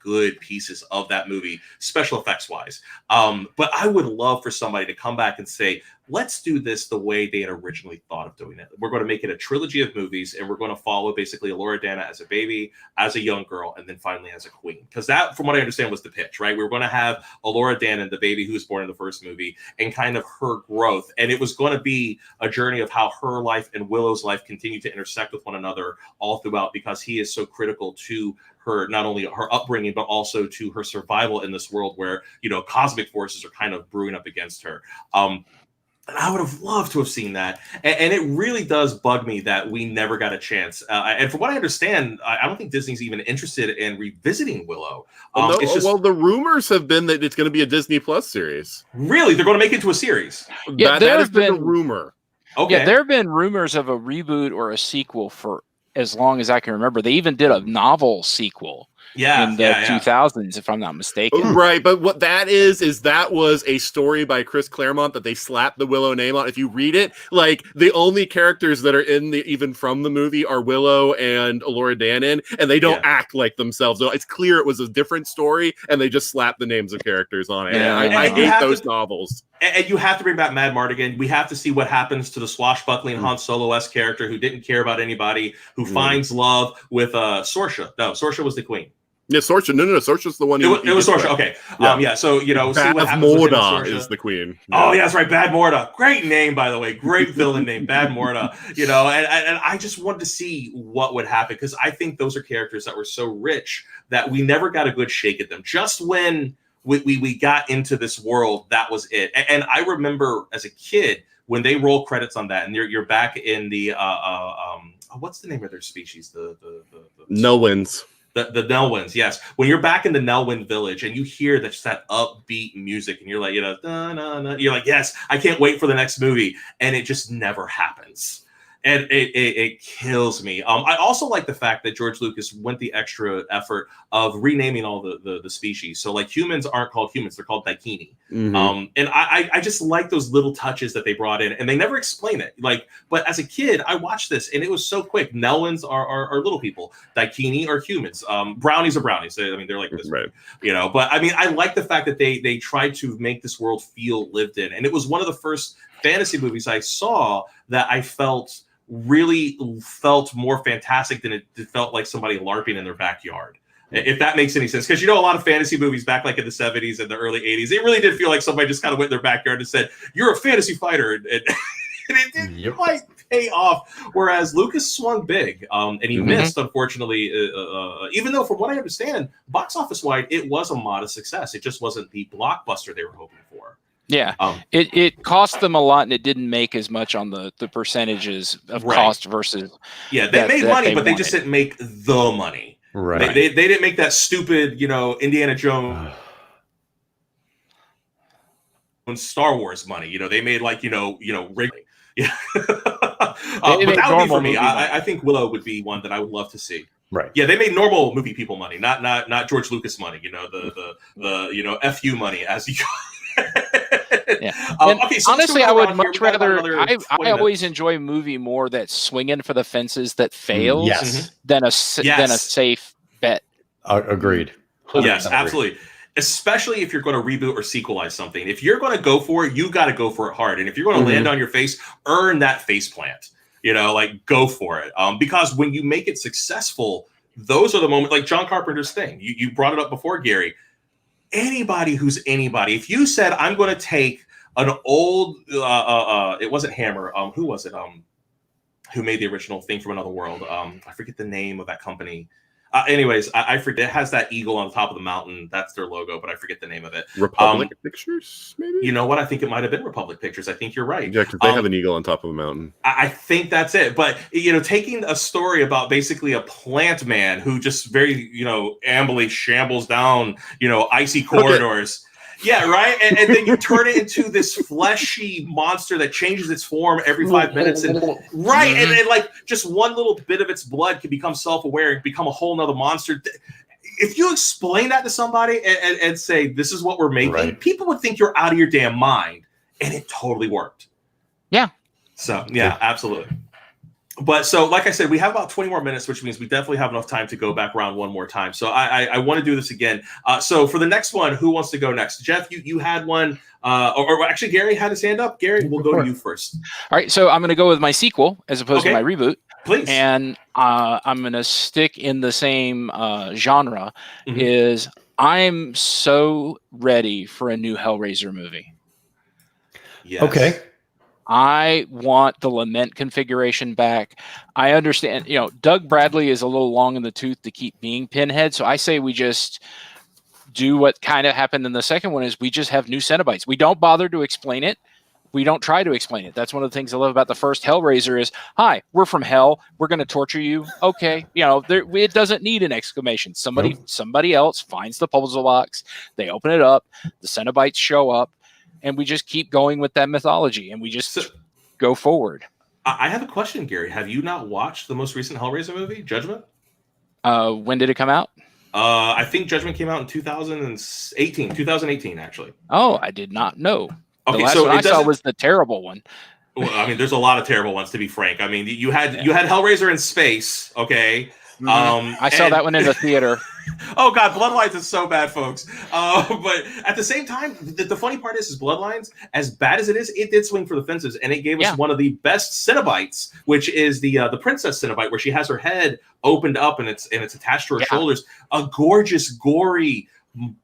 good pieces of that movie, special effects wise. But I would love for somebody to come back and say, let's do this the way they had originally thought of doing it. We're going to make it a trilogy of movies, and we're going to follow basically Elora Dana as a baby, as a young girl, and then finally as a queen. Because that, from what I understand, was the pitch, right? We were going to have Elora Dana, the baby who was born in the first movie, and kind of her growth. And it was going to be a journey of how her life and Willow's life continue to intersect with one another all throughout, because he is so critical to her, not only her upbringing, but also to her survival in this world where, cosmic forces are kind of brewing up against her. And I would have loved to have seen that. And it really does bug me that we never got a chance. And from what I understand, I don't think Disney's even interested in revisiting Willow. The rumors have been that it's going to be a Disney Plus series. Really? They're going to make it into a series? Yeah, that has been a rumor. Okay. Yeah, there have been rumors of a reboot or a sequel for as long as I can remember. They even did a novel sequel. In the 2000s, if I'm not mistaken. Right, but what that is that was a story by Chris Claremont that they slapped the Willow name on. If you read it, like, the only characters that are even from the movie are Willow and Elora Danan, and they don't act like themselves. So it's clear it was a different story, and they just slapped the names of characters on it. Yeah. I hate those novels. And you have to bring back Mad Mardigan. We have to see what happens to the swashbuckling Han Solo-esque character who didn't care about anybody, who finds love with Sorsha. No, Sorsha was the queen. Yeah, Sorsha. No. Sorsha's the one. It was Sorsha. Okay. Yeah. So, see what happens with Morda is the queen. Oh, yeah, that's right. Bad Morda. Great name, by the way. Great villain name, Bad Morda. And I just wanted to see what would happen, because I think those are characters that were so rich that we never got a good shake at them. Just when we got into this world, that was it. And I remember as a kid when they roll credits on that, and you're back in the what's the name of their species? The Nelwynds. The Nelwynds, yes. When you're back in the Nelwyn village and you hear that upbeat music, and you're like, you're like, yes, I can't wait for the next movie, and it just never happens. And it kills me. I also like the fact that George Lucas went the extra effort of renaming all the species. So, like, humans aren't called humans; they're called Daikini. And I just like those little touches that they brought in, and they never explain it. But as a kid, I watched this, and it was so quick. Nelwynds are little people. Daikini are humans. Brownies are brownies. I mean, they're like this, right? But I mean, I like the fact that they tried to make this world feel lived in, and it was one of the first fantasy movies I saw that I really felt more fantastic than it felt like somebody LARPing in their backyard. If that makes any sense, because a lot of fantasy movies back like in the 70s and the early 80s, it really did feel like somebody just kind of went in their backyard and said, "You're a fantasy fighter," and it didn't quite pay off. Whereas Lucas swung big, and he missed, unfortunately. Even though, from what I understand, box office wide, it was a modest success. It just wasn't the blockbuster they were hoping for. Yeah, it cost them a lot, and it didn't make as much on the percentages of cost versus. Yeah, they made money, but they just didn't make the money. Right. They didn't make that stupid, Indiana Jones Star Wars money. They made like, Wrigley. Yeah. But that would be for me. I think Willow would be one that I would love to see. Right. Yeah, they made normal movie people money, not George Lucas money. The FU money as you. Yeah. Okay. So honestly, I would much rather. I always enjoy a movie more that's swinging for the fences that fails than a safe bet. Agreed. Yes, absolutely. Especially if you're going to reboot or sequelize something. If you're going to go for it, you got to go for it hard. And if you're going to land on your face, earn that face plant. Go for it. Because when you make it successful, those are the moments. Like John Carpenter's thing. You brought it up before, Gary. Anybody who's anybody. If you said, I'm going to take an old, it wasn't Hammer. Who was it? Who made the original Thing from Another World? I forget the name of that company. Anyways, I forget. It has that eagle on the top of the mountain. That's their logo, but I forget the name of it. Republic Pictures, maybe? You know what? I think it might have been Republic Pictures. I think you're right. Yeah, because they have an eagle on top of a mountain. I think that's it. But, taking a story about basically a plant man who just very, ambly shambles down, icy corridors. Yeah, right. And then you turn it into this fleshy monster that changes its form every 5 minutes. And right. And then like just one little bit of its blood can become self-aware and become a whole nother monster. If you explain that to somebody and say, this is what we're making, people would think you're out of your damn mind. And it totally worked. Yeah. So, yeah, absolutely. But so, like I said, we have about 20 more minutes, which means we definitely have enough time to go back around one more time. So I want to do this again. So for the next one, who wants to go next? Jeff, you had one, or actually Gary had his hand up. Gary, we'll go to you first. All right. So I'm going to go with my sequel as opposed to my reboot. Please. And I'm going to stick in the same genre. Is I'm so ready for a new Hellraiser movie. Yes. Okay. I want the lament configuration back. I understand, Doug Bradley is a little long in the tooth to keep being Pinhead. So I say we just do what kind of happened in the second one is we just have new Cenobites. We don't bother to explain it. We don't try to explain it. That's one of the things I love about the first Hellraiser is, hi, we're from hell. We're going to torture you. Okay. It doesn't need an exclamation. Somebody else finds the puzzle box. They open it up. The Cenobites show up. And we just keep going with that mythology, and we just go forward. I have a question, Gary. Have you not watched the most recent Hellraiser movie, Judgment? When did it come out? I think Judgment came out in 2018, actually. Oh, I did not know. Okay, the last one I saw was the terrible one. Well, I mean, there's a lot of terrible ones, to be frank. I mean, you had Hellraiser in space, okay? I saw that one in the theater. Oh God, Bloodlines is so bad, folks. But at the same time, the funny part is Bloodlines, as bad as it is, it did swing for the fences, and it gave us one of the best Cenobites, which is the Princess Cenobite, where she has her head opened up and it's attached to her shoulders. A gorgeous, gory,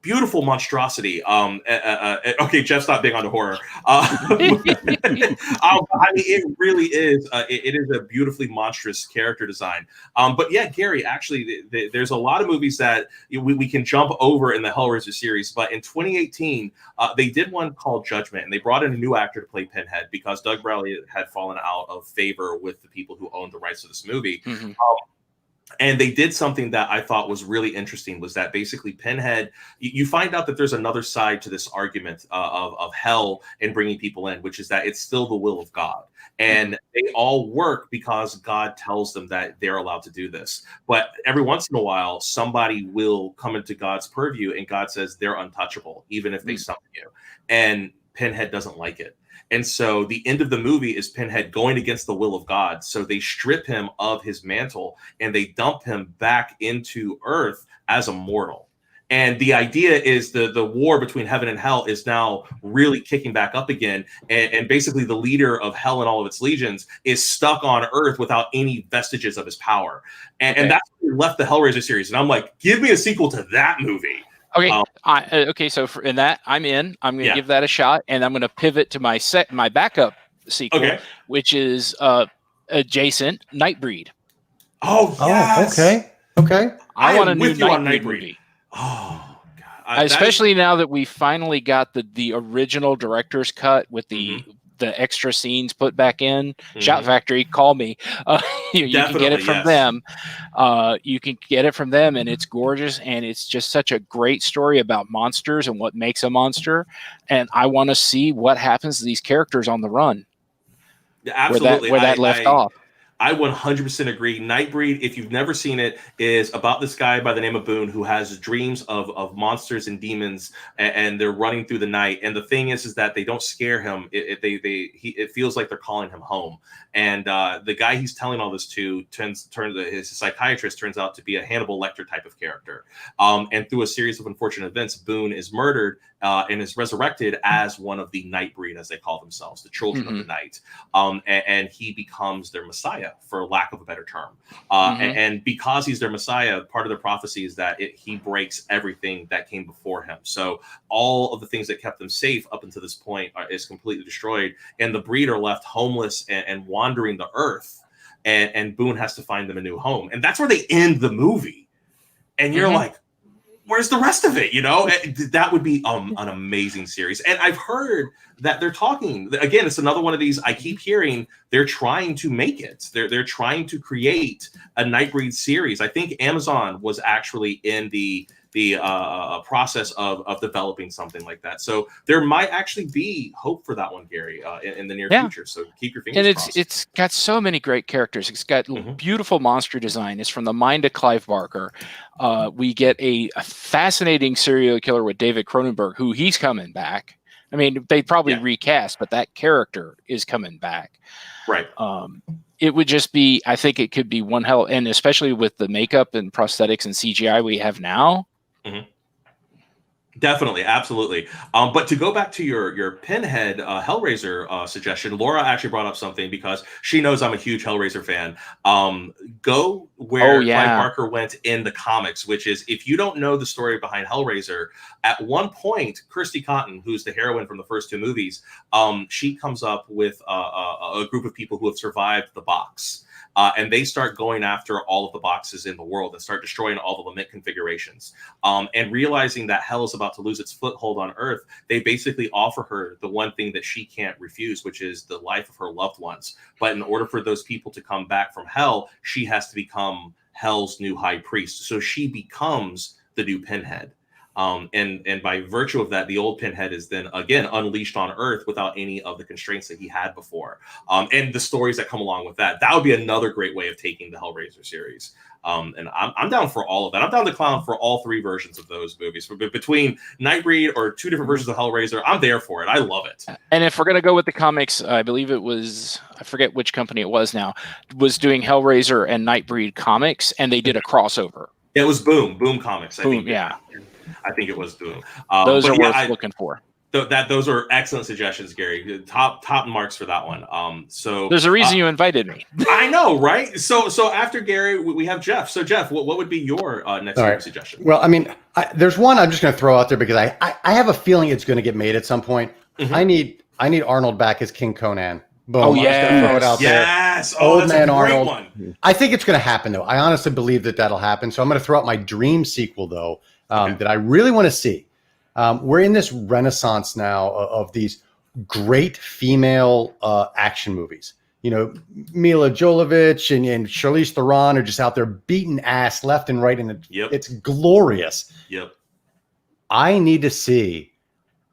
beautiful monstrosity. Okay, Jeff's not big on the horror. I mean, it really is. It is a beautifully monstrous character design. But yeah, Gary, actually, there's a lot of movies that we can jump over in the Hellraiser series. But in 2018, they did one called Judgment, and they brought in a new actor to play Pinhead because Doug Bradley had fallen out of favor with the people who owned the rights to this movie. And they did something that I thought was really interesting, was that basically Pinhead, you find out that there's another side to this argument of hell and bringing people in, which is that it's still the will of God. And they all work because God tells them that they're allowed to do this. But every once in a while, somebody will come into God's purview and God says they're untouchable, even if they summon you. And Pinhead doesn't like it. And so the end of the movie is Pinhead going against the will of God. So they strip him of his mantle and they dump him back into Earth as a mortal. And the idea is the war between heaven and hell is now really kicking back up again. And basically the leader of hell and all of its legions is stuck on Earth without any vestiges of his power. And that's where we left the Hellraiser series. And I'm like, give me a sequel to that movie. Okay. So in that, I'm going to give that a shot, and I'm going to pivot to my backup sequel, which is adjacent Nightbreed. Oh, yes. Okay. I want a new Nightbreed movie. Oh, God. Especially now that we finally got the original director's cut with the extra scenes put back in. Shout Factory, call me. You can get it from them. You can get it from them, and it's gorgeous, and it's just such a great story about monsters and what makes a monster. And I want to see what happens to these characters on the run. Absolutely. Where that left off. I 100% agree. Nightbreed, if you've never seen it, is about this guy by the name of Boone who has dreams of monsters and demons, and they're running through the night. And the thing is that they don't scare him. It feels like they're calling him home. And the guy he's telling all this to his psychiatrist turns out to be a Hannibal Lecter type of character. And through a series of unfortunate events, Boone is murdered and is resurrected as one of the Nightbreed, as they call themselves, the children of the night. And he becomes their messiah, for lack of a better term. And because he's their messiah, part of the prophecy is that he breaks everything that came before him. So all of the things that kept them safe up until this point is completely destroyed. And the breed are left homeless and wandering the earth. And Boone has to find them a new home. And that's where they end the movie. And you're like, where's the rest of it? That would be an amazing series. And I've heard that they're talking again. It's another one of these. I keep hearing they're trying to make it. They're trying to create a Nightbreed series. I think Amazon was actually in the process of developing something like that. So there might actually be hope for that one, Gary, in the near future. So keep your fingers crossed. It's got so many great characters. It's got beautiful monster design. It's from the mind of Clive Barker. We get a fascinating serial killer with David Cronenberg, who he's coming back. I mean, they probably recast, but that character is coming back. Right. It would just be, I think it could be one hell, and especially with the makeup and prosthetics and CGI we have now. Definitely, absolutely. But to go back to your Pinhead Hellraiser suggestion, Laura actually brought up something because she knows I'm a huge Hellraiser fan. Go where Clive Barker went in the comics, which is, if you don't know the story behind Hellraiser, at one point, Kirsty Cotton, who's the heroine from the first two movies, she comes up with a group of people who have survived the box. And they start going after all of the boxes in the world and start destroying all the lament configurations. And realizing that hell is about to lose its foothold on Earth, they basically offer her the one thing that she can't refuse, which is the life of her loved ones. But in order for those people to come back from hell, she has to become hell's new high priest. So she becomes the new Pinhead. And by virtue of that, the old Pinhead is then again unleashed on Earth without any of the constraints that he had before. And the stories that come along with that would be another great way of taking the Hellraiser series. And I'm down for all of that. I'm down to clown for all three versions of those movies. Between Nightbreed or two different versions of Hellraiser, I'm there for it. I love it. And if we're going to go with the comics, I believe it was, I forget which company it was now, was doing Hellraiser and Nightbreed comics, and they did a crossover. It was Boom Comics. I think it was Boom. Those are worth looking for. Those are excellent suggestions, Gary. Top marks for that one. So there's a reason you invited me. I know, right? So after Gary, we have Jeff. So Jeff, what would be your next suggestion? Well, I mean, there's one I'm just going to throw out there because I have a feeling it's going to get made at some point. I need Arnold back as King Conan. Boom. Oh yeah, I'm just going to throw it out there. Yes. Old man Arnold. One. I think it's going to happen though. I honestly believe that'll happen. So I'm going to throw out my dream sequel though, that I really want to see. We're in this renaissance now of these great female action movies. You know, Mila Jovovich and Charlize Theron are just out there beating ass left and right, and it's glorious. Yep. I need to see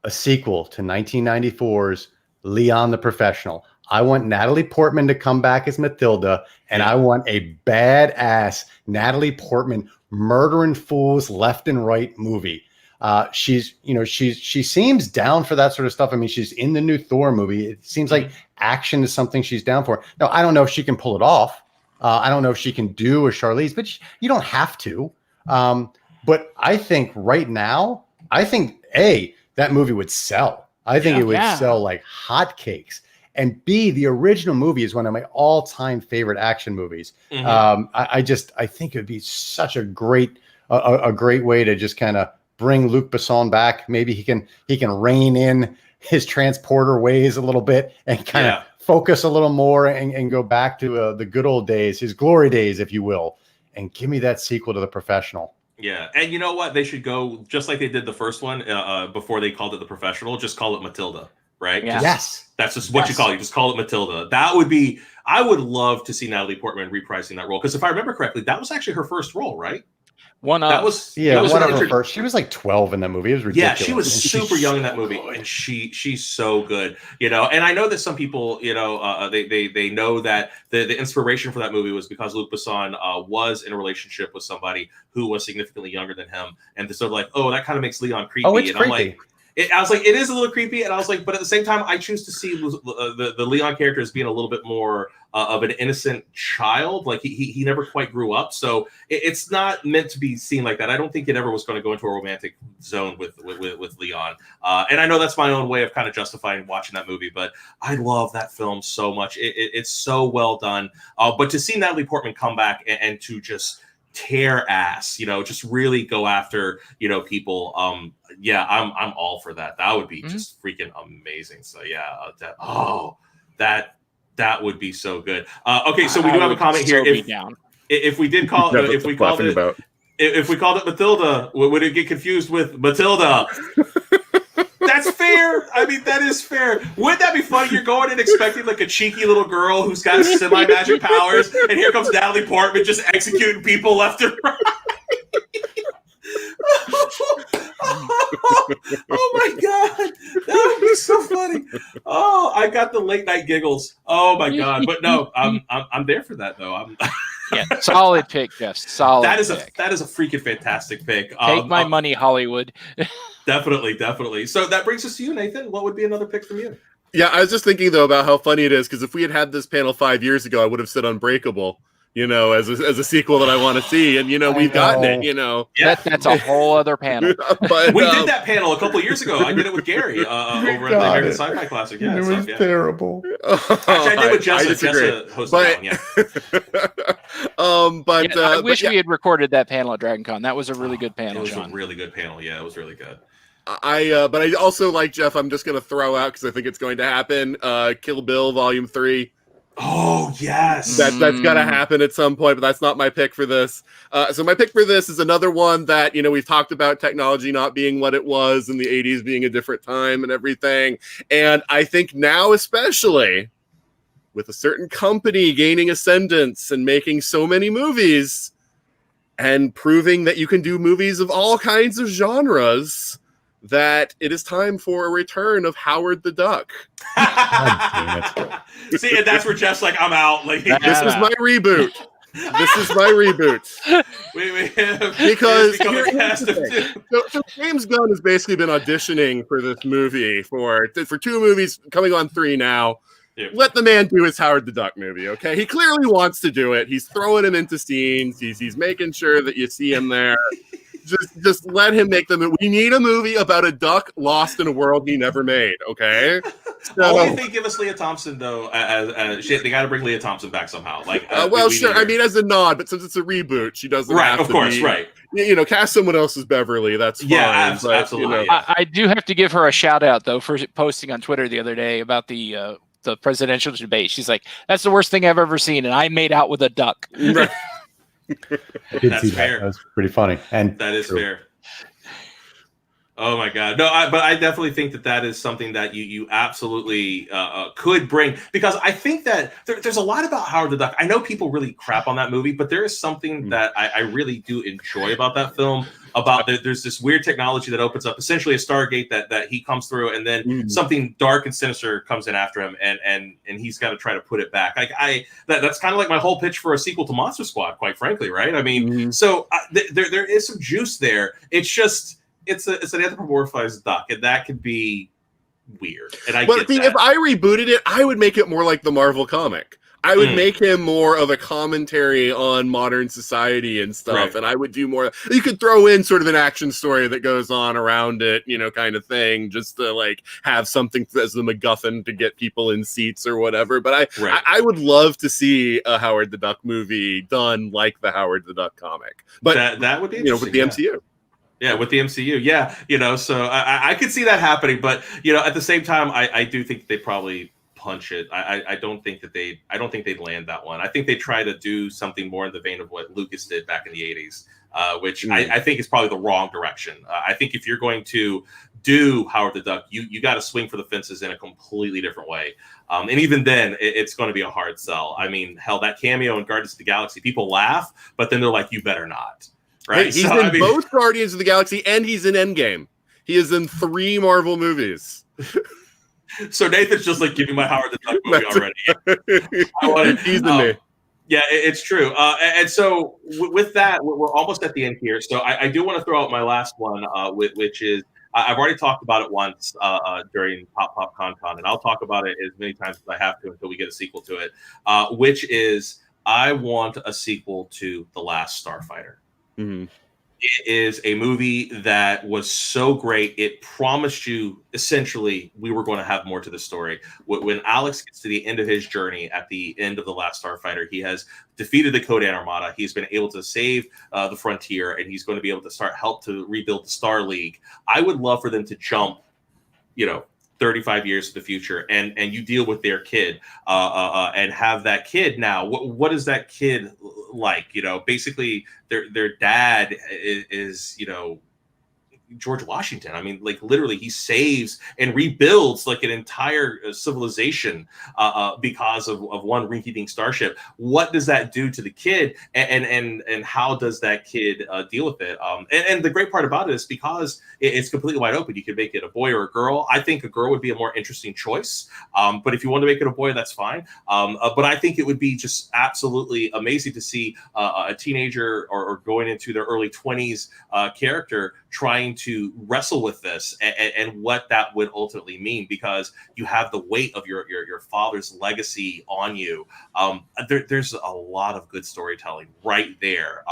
a sequel to 1994's Leon the Professional. I want Natalie Portman to come back as Matilda, and I want a badass Natalie Portman murdering fools left and right movie. She seems down for that sort of stuff. I mean, she's in the new Thor movie. It seems like action is something she's down for. Now, I don't know if she can pull it off. I don't know if she can do a Charlize, but you don't have to. But I think right now, that movie would sell. I think it would sell like hotcakes. And B, the original movie is one of my all-time favorite action movies. I think it would be such a great way to just kind of bring Luc Besson back. Maybe he can rein in his transporter ways a little bit and kind of focus a little more and go back to the good old days, his glory days, if you will, and give me that sequel to The Professional. Yeah, and you know what? They should go just like they did the first one before they called it The Professional. Just call it Matilda, right? Yeah. Yes. That's just what you call it. You just call it Matilda. That would be, I would love to see Natalie Portman reprising that role. Because if I remember correctly, that was actually her first role, right? One of her first. She was like 12 in that movie. It was ridiculous. Yeah, she was super young in that movie, and she's so good, And I know that some people, they know that the inspiration for that movie was because Luc Besson was in a relationship with somebody who was significantly younger than him, and they're sort of like, oh, that kind of makes Leon creepy. Oh, it's and creepy. I'm like, I was like, it is a little creepy, and I was like, but at the same time, I choose to see the Leon character as being a little bit more of an innocent child. Like he never quite grew up, so it's not meant to be seen like that. I don't think it ever was going to go into a romantic zone with Leon. And I know that's my own way of kind of justifying watching that movie, but I love that film so much. It's so well done. But to see Natalie Portman come back and to just tear ass, just really go after, people. I'm all for that. That would be just freaking amazing. So that would be so good. Okay, so we do have a comment here. If we did call it, if we called it Matilda, would it get confused with Matilda? That's fair. I mean, that is fair. Wouldn't that be funny? You're going in expecting like a cheeky little girl who's got semi-magic powers, and here comes Natalie Portman just executing people left and right. Oh my god, that would be so funny. Oh, I got the late night giggles. Oh my god, but no, I'm there for that though. Solid pick, Jeff. Solid. That is a freaking fantastic pick. Take my money, Hollywood. Definitely. So that brings us to you, Nathan. What would be another pick from you? Yeah, I was just thinking though about how funny it is, because if we had this panel 5 years ago, I would have said Unbreakable, as a sequel that I want to see, and we've gotten it. Yeah, that's a whole other panel. But we did that panel a couple of years ago. I did it with Gary over at the American Sci-Fi Classic. Yeah, it was terrible. Actually, I did with Jessa. Jessa hosted it. I wish we had recorded that panel at DragonCon. That was a really good panel. It was John. a really good panel. Yeah, it was really good. But I also like, Jeff, I'm just going to throw out, because I think it's going to happen, Kill Bill Volume 3. Oh, yes. That's got to happen at some point, but that's not my pick for this. So my pick for this is another one that, we've talked about technology not being what it was and the 80s being a different time and everything. And I think now, especially with a certain company gaining ascendance and making so many movies and proving that you can do movies of all kinds of genres, that it is time for a return of Howard the Duck. See, and that's where Jeff's like, I'm out. Like, this is my reboot. Because so James Gunn has basically been auditioning for this movie for 2 movies, coming on 3 now. Yeah. Let the man do his Howard the Duck movie, okay? He clearly wants to do it. He's throwing him into scenes. He's making sure that you see him there. Just let him make the movie. We need a movie about a duck lost in a world he never made, okay? So, if they give us Leah Thompson, though, they got to bring Leah Thompson back somehow. Like, sure. I mean, as a nod, but since it's a reboot, she doesn't have to be. Right. Cast someone else as Beverly. That's fine. Yeah, absolutely. I do have to give her a shout out, though, for posting on Twitter the other day about the presidential debate. She's like, that's the worst thing I've ever seen, and I made out with a duck. Right. That's fair. That was pretty funny, and that is fair. Oh my god, no! But I definitely think that is something that you absolutely could bring, because I think that there's a lot about Howard the Duck. I know people really crap on that movie, but there is something that I really do enjoy about that film. About there's this weird technology that opens up essentially a Stargate that he comes through, and then something dark and sinister comes in after him, and he's got to try to put it back. Like that's kind of like my whole pitch for a sequel to Monster Squad, quite frankly, right? I mean, so there is some juice there. It's just it's an anthropomorphized duck, and that could be weird. And if I rebooted it, I would make it more like the Marvel comic. I would make him more of a commentary on modern society and stuff, and I would do more. You could throw in sort of an action story that goes on around it, kind of thing, just to like have something as the MacGuffin to get people in seats or whatever. But I would love to see a Howard the Duck movie done like the Howard the Duck comic, but that would be interesting, with the MCU. Yeah, with the MCU, so I could see that happening, but at the same time, I do think they probably punch it. I don't think they'd land that one. I think they try to do something more in the vein of what Lucas did back in the 80s, which I think is probably the wrong direction. I think if you're going to do Howard the Duck, you got to swing for the fences in a completely different way. And even then, it's going to be a hard sell. I mean, hell, that cameo in Guardians of the Galaxy, people laugh, but then they're like, you better not. Right? He's in both Guardians of the Galaxy and he's in Endgame. He is in 3 Marvel movies. So Nathan's just like, give me my Howard the Duck movie already. He's in me. Yeah, it's true. And so with that, we're almost at the end here. So I do want to throw out my last one, which is, I've already talked about it once during Pop Con, and I'll talk about it as many times as I have to until we get a sequel to it, which is I want a sequel to The Last Starfighter. Mm-hmm. It is a movie that was so great. It promised you, essentially, we were going to have more to the story. When Alex gets to the end of his journey at the end of The Last Starfighter, he has defeated the Kodan Armada. He's been able to save the frontier, and he's going to be able to help to rebuild the Star League. I would love for them to jump, 35 years to the future, and you deal with their kid and have that kid now. What is that kid like? Basically their dad is George Washington. I mean, like literally, he saves and rebuilds like an entire civilization because of one rinky-dink starship. What does that do to the kid, and how does that kid deal with it? And the great part about it is because it's completely wide open. You can make it a boy or a girl. I think a girl would be a more interesting choice. But if you want to make it a boy, that's fine. But I think it would be just absolutely amazing to see a teenager or going into their early 20s character trying to wrestle with this and what that would ultimately mean, because you have the weight of your father's legacy on you. There's a lot of good storytelling right there.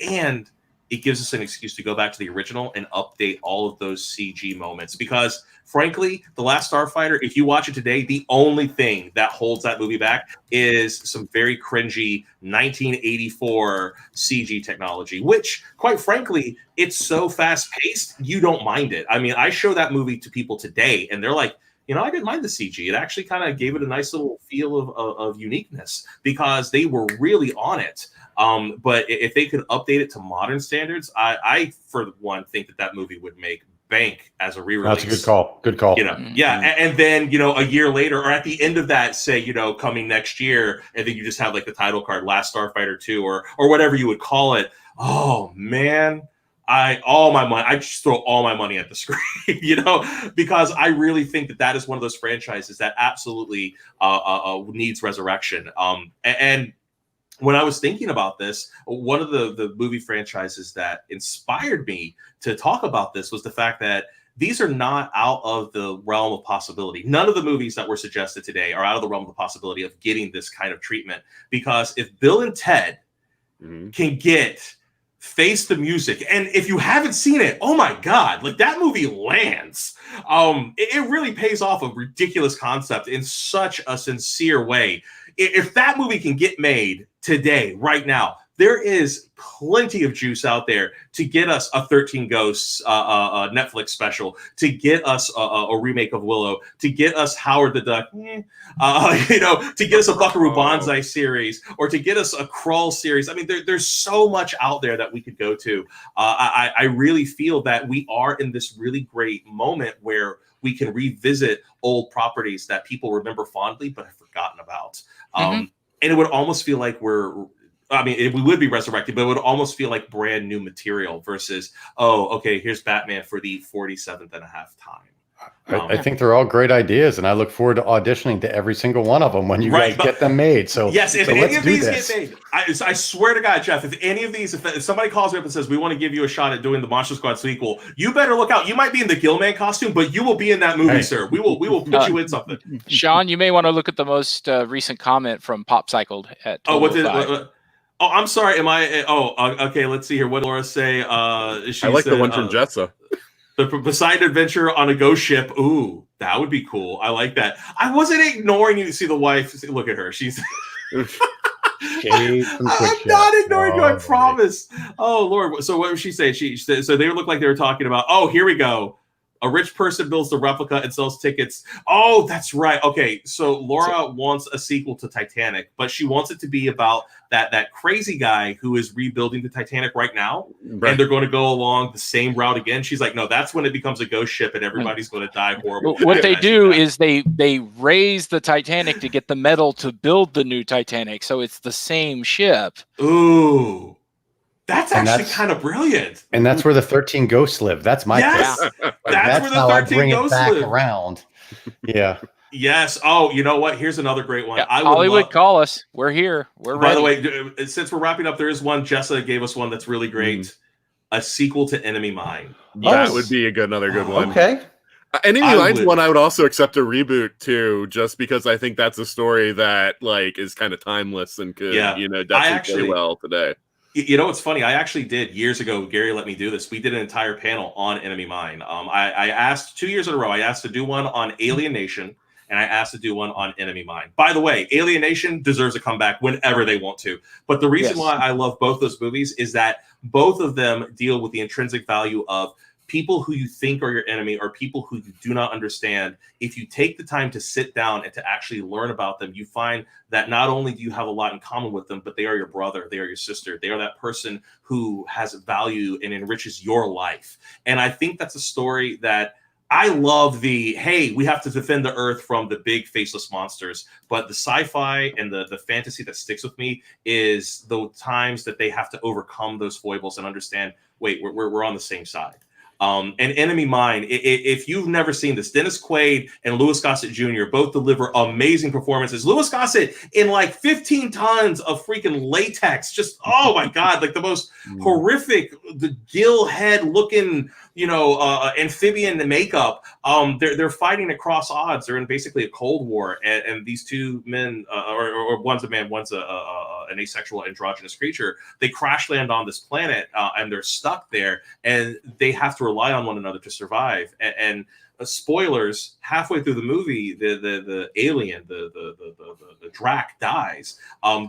And it gives us an excuse to go back to the original and update all of those CG moments, because frankly, The Last Starfighter, if you watch it today, the only thing that holds that movie back is some very cringy 1984 CG technology, which quite frankly, it's so fast paced, you don't mind it. I mean, I show that movie to people today and they're like, I didn't mind the CG. It actually kind of gave it a nice little feel of uniqueness because they were really on it. But if they could update it to modern standards, I for one think that movie would make bank as a re-release. That's a good call. Good call. Yeah. And then, a year later or at the end of that, say, coming next year, and then you just have like the title card, Last Starfighter 2 or whatever you would call it. Oh man. I just throw all my money at the screen, because I really think that is one of those franchises that absolutely needs resurrection. And when I was thinking about this, one of the movie franchises that inspired me to talk about this was the fact that these are not out of the realm of possibility. None of the movies that were suggested today are out of the realm of the possibility of getting this kind of treatment, because if Bill and Ted can get Face the Music, and if you haven't seen it, oh my God, like that movie lands. It really pays off a ridiculous concept in such a sincere way. If that movie can get made today, right now, there is plenty of juice out there to get us a 13 Ghosts Netflix special, to get us a remake of Willow, to get us Howard the Duck, to get us a Buckaroo Banzai series, or to get us a Krull series. I mean, there's so much out there that we could go to. I really feel that we are in this really great moment where we can revisit old properties that people remember fondly but have forgotten about. And it would almost feel like we would be resurrected, but it would almost feel like brand new material versus, here's Batman for the 47th and a half time. I think they're all great ideas, and I look forward to auditioning to every single one of them when you guys get them made. So yes, if so any of these this. get made, I swear to God, Jeff, if any of these, if somebody calls me up and says we want to give you a shot at doing the Monster Squad sequel, you better look out. You might be in the Gillman costume, but you will be in that movie, sir. We will put you in something. Sean, you may want to look at the most recent comment from Pop Cycled at Oh, I'm sorry. Am I? Okay. Let's see here. What did Laura say? I like the one from Jetsa. The Poseidon adventure on a ghost ship. Ooh, that would be cool. I like that. I wasn't ignoring you. See the wife. Look at her. She's. I'm not ignoring you. I promise. Oh Lord. So what did she say? She said, so they look like they were talking about. Oh, here we go. A rich person builds the replica and sells tickets. Oh, that's right. Okay, so Laura wants a sequel to Titanic, but she wants it to be about that crazy guy who is rebuilding the Titanic right now, and they're going to go along the same route again. She's like, no, that's when it becomes a ghost ship and everybody's going to die horribly. What they do is they raise the Titanic to get the metal to build the new Titanic, so it's the same ship. Ooh. That's actually kind of brilliant. And that's where the 13 ghosts live. That's my yes. That's where the 13 ghosts live. Around. Yeah. Yes. Oh, you know what? Here's another great one. Yeah, Hollywood, call us. We're here. We're ready. By the way, since we're wrapping up, there is one. Jessa gave us one that's really great. A sequel to Enemy Mine. That would be another good one. Okay. Enemy Mine's one I would also accept a reboot too, just because I think that's a story that is kind of timeless and could definitely play well today. You know, it's funny. I actually did years ago. Gary let me do this. We did an entire panel on Enemy Mine. I asked 2 years in a row. I asked to do one on Alien Nation, and I asked to do one on Enemy Mine. By the way, Alien Nation deserves a comeback whenever they want to. But the reason why I love both those movies is that both of them deal with the intrinsic value of people who you think are your enemy or people who you do not understand. If you take the time to sit down and to actually learn about them, you find that not only do you have a lot in common with them, but they are your brother, they are your sister, they are that person who has value and enriches your life. And I think that's a story that I love. Hey, we have to defend the earth from the big faceless monsters, but the sci-fi and the fantasy that sticks with me is the times that they have to overcome those foibles and understand, wait, we're on the same side. And Enemy Mine, if you've never seen this, Dennis Quaid and Louis Gossett Jr. both deliver amazing performances. Louis Gossett in 15 tons of freaking latex, just, oh my God, the most horrific, the gill head looking, amphibian makeup. They're fighting across odds. They're in basically a Cold War, and these two men, or one's a man, one's an asexual androgynous creature. They crash land on this planet, and they're stuck there, and they have to rely on one another to survive. And spoilers, halfway through the movie, the alien, the Drac dies,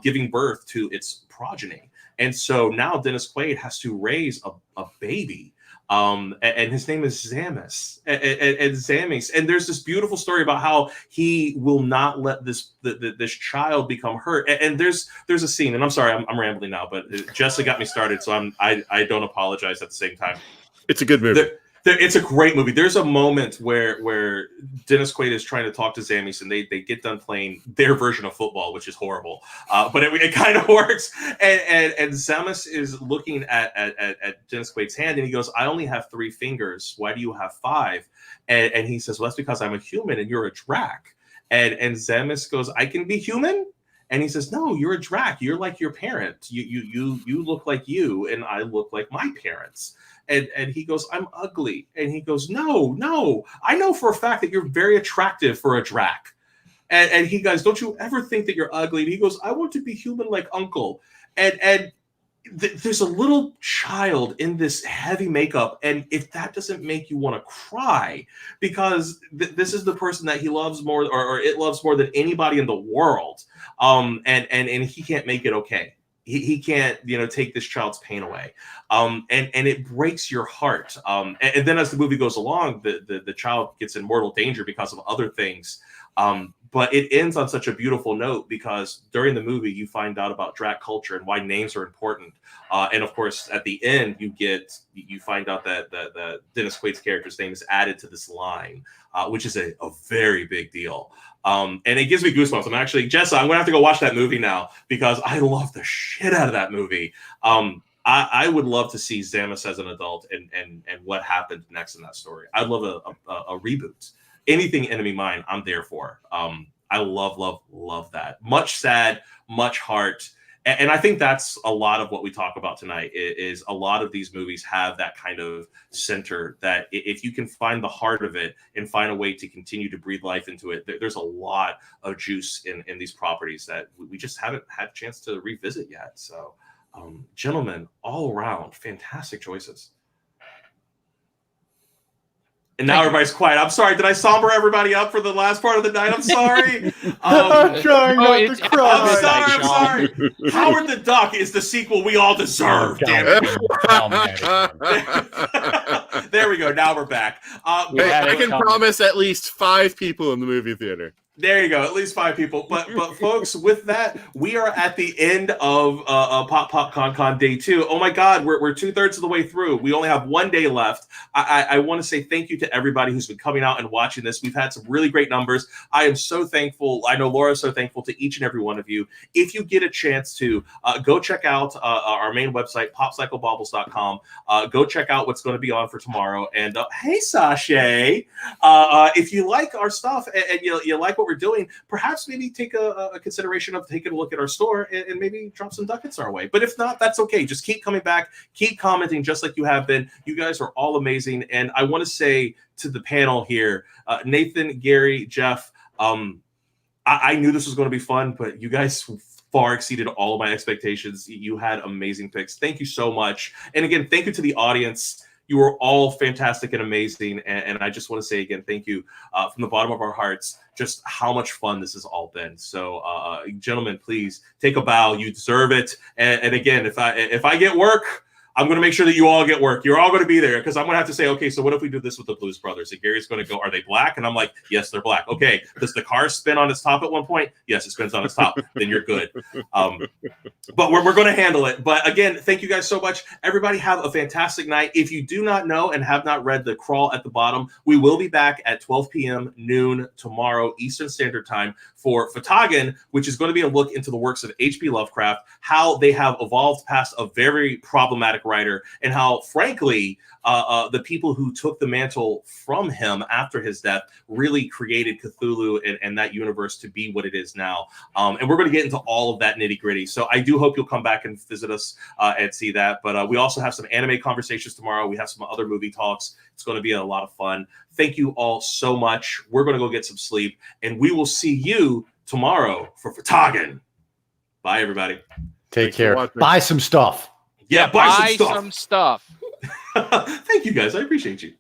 giving birth to its progeny. And so now Dennis Quaid has to raise a baby. And his name is Zamis, and Zamis. And there's this beautiful story about how he will not let this child become hurt. And there's a scene, and I'm sorry, I'm rambling now, but Jessica got me started, so I don't apologize at the same time. It's a good movie. It's a great movie. There's a moment where Dennis Quaid is trying to talk to Zamis, and they get done playing their version of football, which is horrible, but it kind of works. And Zamis is looking at Dennis Quaid's hand, and he goes, "I only have 3 fingers. Why do you have 5?" And he says, "Well, that's because I'm a human, and you're a Drac." And Zamis goes, "I can be human?" And he says, "No, you're a Drac. You're like your parent. You look like you, and I look like my parents." And he goes, "I'm ugly." And he goes, No, I know for a fact that you're very attractive for a Drac. And he goes, "Don't you ever think that you're ugly?" And he goes, "I want to be human like Uncle." And there's a little child in this heavy makeup. And if that doesn't make you want to cry, because this is the person that he loves more, or it loves more than anybody in the world. And he can't make it okay. He can't, take this child's pain away. And it breaks your heart. And then as the movie goes along, the child gets in mortal danger because of other things. But it ends on such a beautiful note, because during the movie, you find out about Drac culture and why names are important. And of course, at the end, you find out that Dennis Quaid's character's name is added to this line, which is a very big deal. And it gives me goosebumps. Jessa, I'm going to have to go watch that movie now, because I love the shit out of that movie. I would love to see Zamus as an adult and what happened next in that story. I'd love a reboot. Anything Enemy Mine, I'm there for. I love that. Much sad, much heart. And I think that's a lot of what we talk about tonight is a lot of these movies have that kind of center that if you can find the heart of it and find a way to continue to breathe life into it, there's a lot of juice in these properties that we just haven't had a chance to revisit yet. So, gentlemen, all around, fantastic choices. And now everybody's quiet. I'm sorry. Did I somber everybody up for the last part of the night? I'm sorry. I'm trying not to cry. I'm sorry. Howard the Duck is the sequel we all deserve. Damn it. There we go. Now we're back. I can promise at least 5 people in the movie theater. There you go, at least 5 people. But folks, with that, we are at the end of Pop Con Day 2. Oh my God, we're 2/3 of the way through. We only have 1 day left. I want to say thank you to everybody who's been coming out and watching this. We've had some really great numbers. I am so thankful. I know Laura's so thankful to each and every one of you. If you get a chance to go check out our main website, popcyclebaubles.com. Go check out what's going to be on for tomorrow. And hey, Sasha, if you like our stuff and you like what we're doing, perhaps maybe take a consideration of taking a look at our store and maybe drop some ducats our way. But if not, that's okay. Just keep coming back, keep commenting just like you have been. You guys are all amazing. And I want to say to the panel here, Nathan, Gary, Jeff, I knew this was going to be fun, but you guys far exceeded all of my expectations. You had amazing picks. Thank you so much. And again, thank you to the audience. You were all fantastic and amazing. And I just want to say again, thank you from the bottom of our hearts, just how much fun this has all been. So gentlemen, please take a bow. You deserve it. And again, if I get work, I'm going to make sure that you all get work. You're all going to be there because I'm going to have to say, okay, so what if we do this with the Blues Brothers? And Gary's going to go, are they black? And I'm like, yes, they're black. Okay, does the car spin on its top at one point? Yes, it spins on its top. Then you're good. But we're going to handle it. But again, thank you guys so much. Everybody have a fantastic night. If you do not know and have not read the crawl at the bottom, we will be back at 12 p.m. noon tomorrow Eastern Standard Time for Fatagan, which is going to be a look into the works of H.P. Lovecraft, how they have evolved past a very problematic writer, and how, frankly, the people who took the mantle from him after his death really created Cthulhu and that universe to be what it is now. And we're going to get into all of that nitty gritty. So I do hope you'll come back and visit us and see that. But we also have some anime conversations tomorrow. We have some other movie talks. It's going to be a lot of fun. Thank you all so much. We're going to go get some sleep, and we will see you tomorrow for Fatagan. Bye, everybody. Take care. Buy some stuff. Yeah, buy some stuff. Thank you, guys. I appreciate you.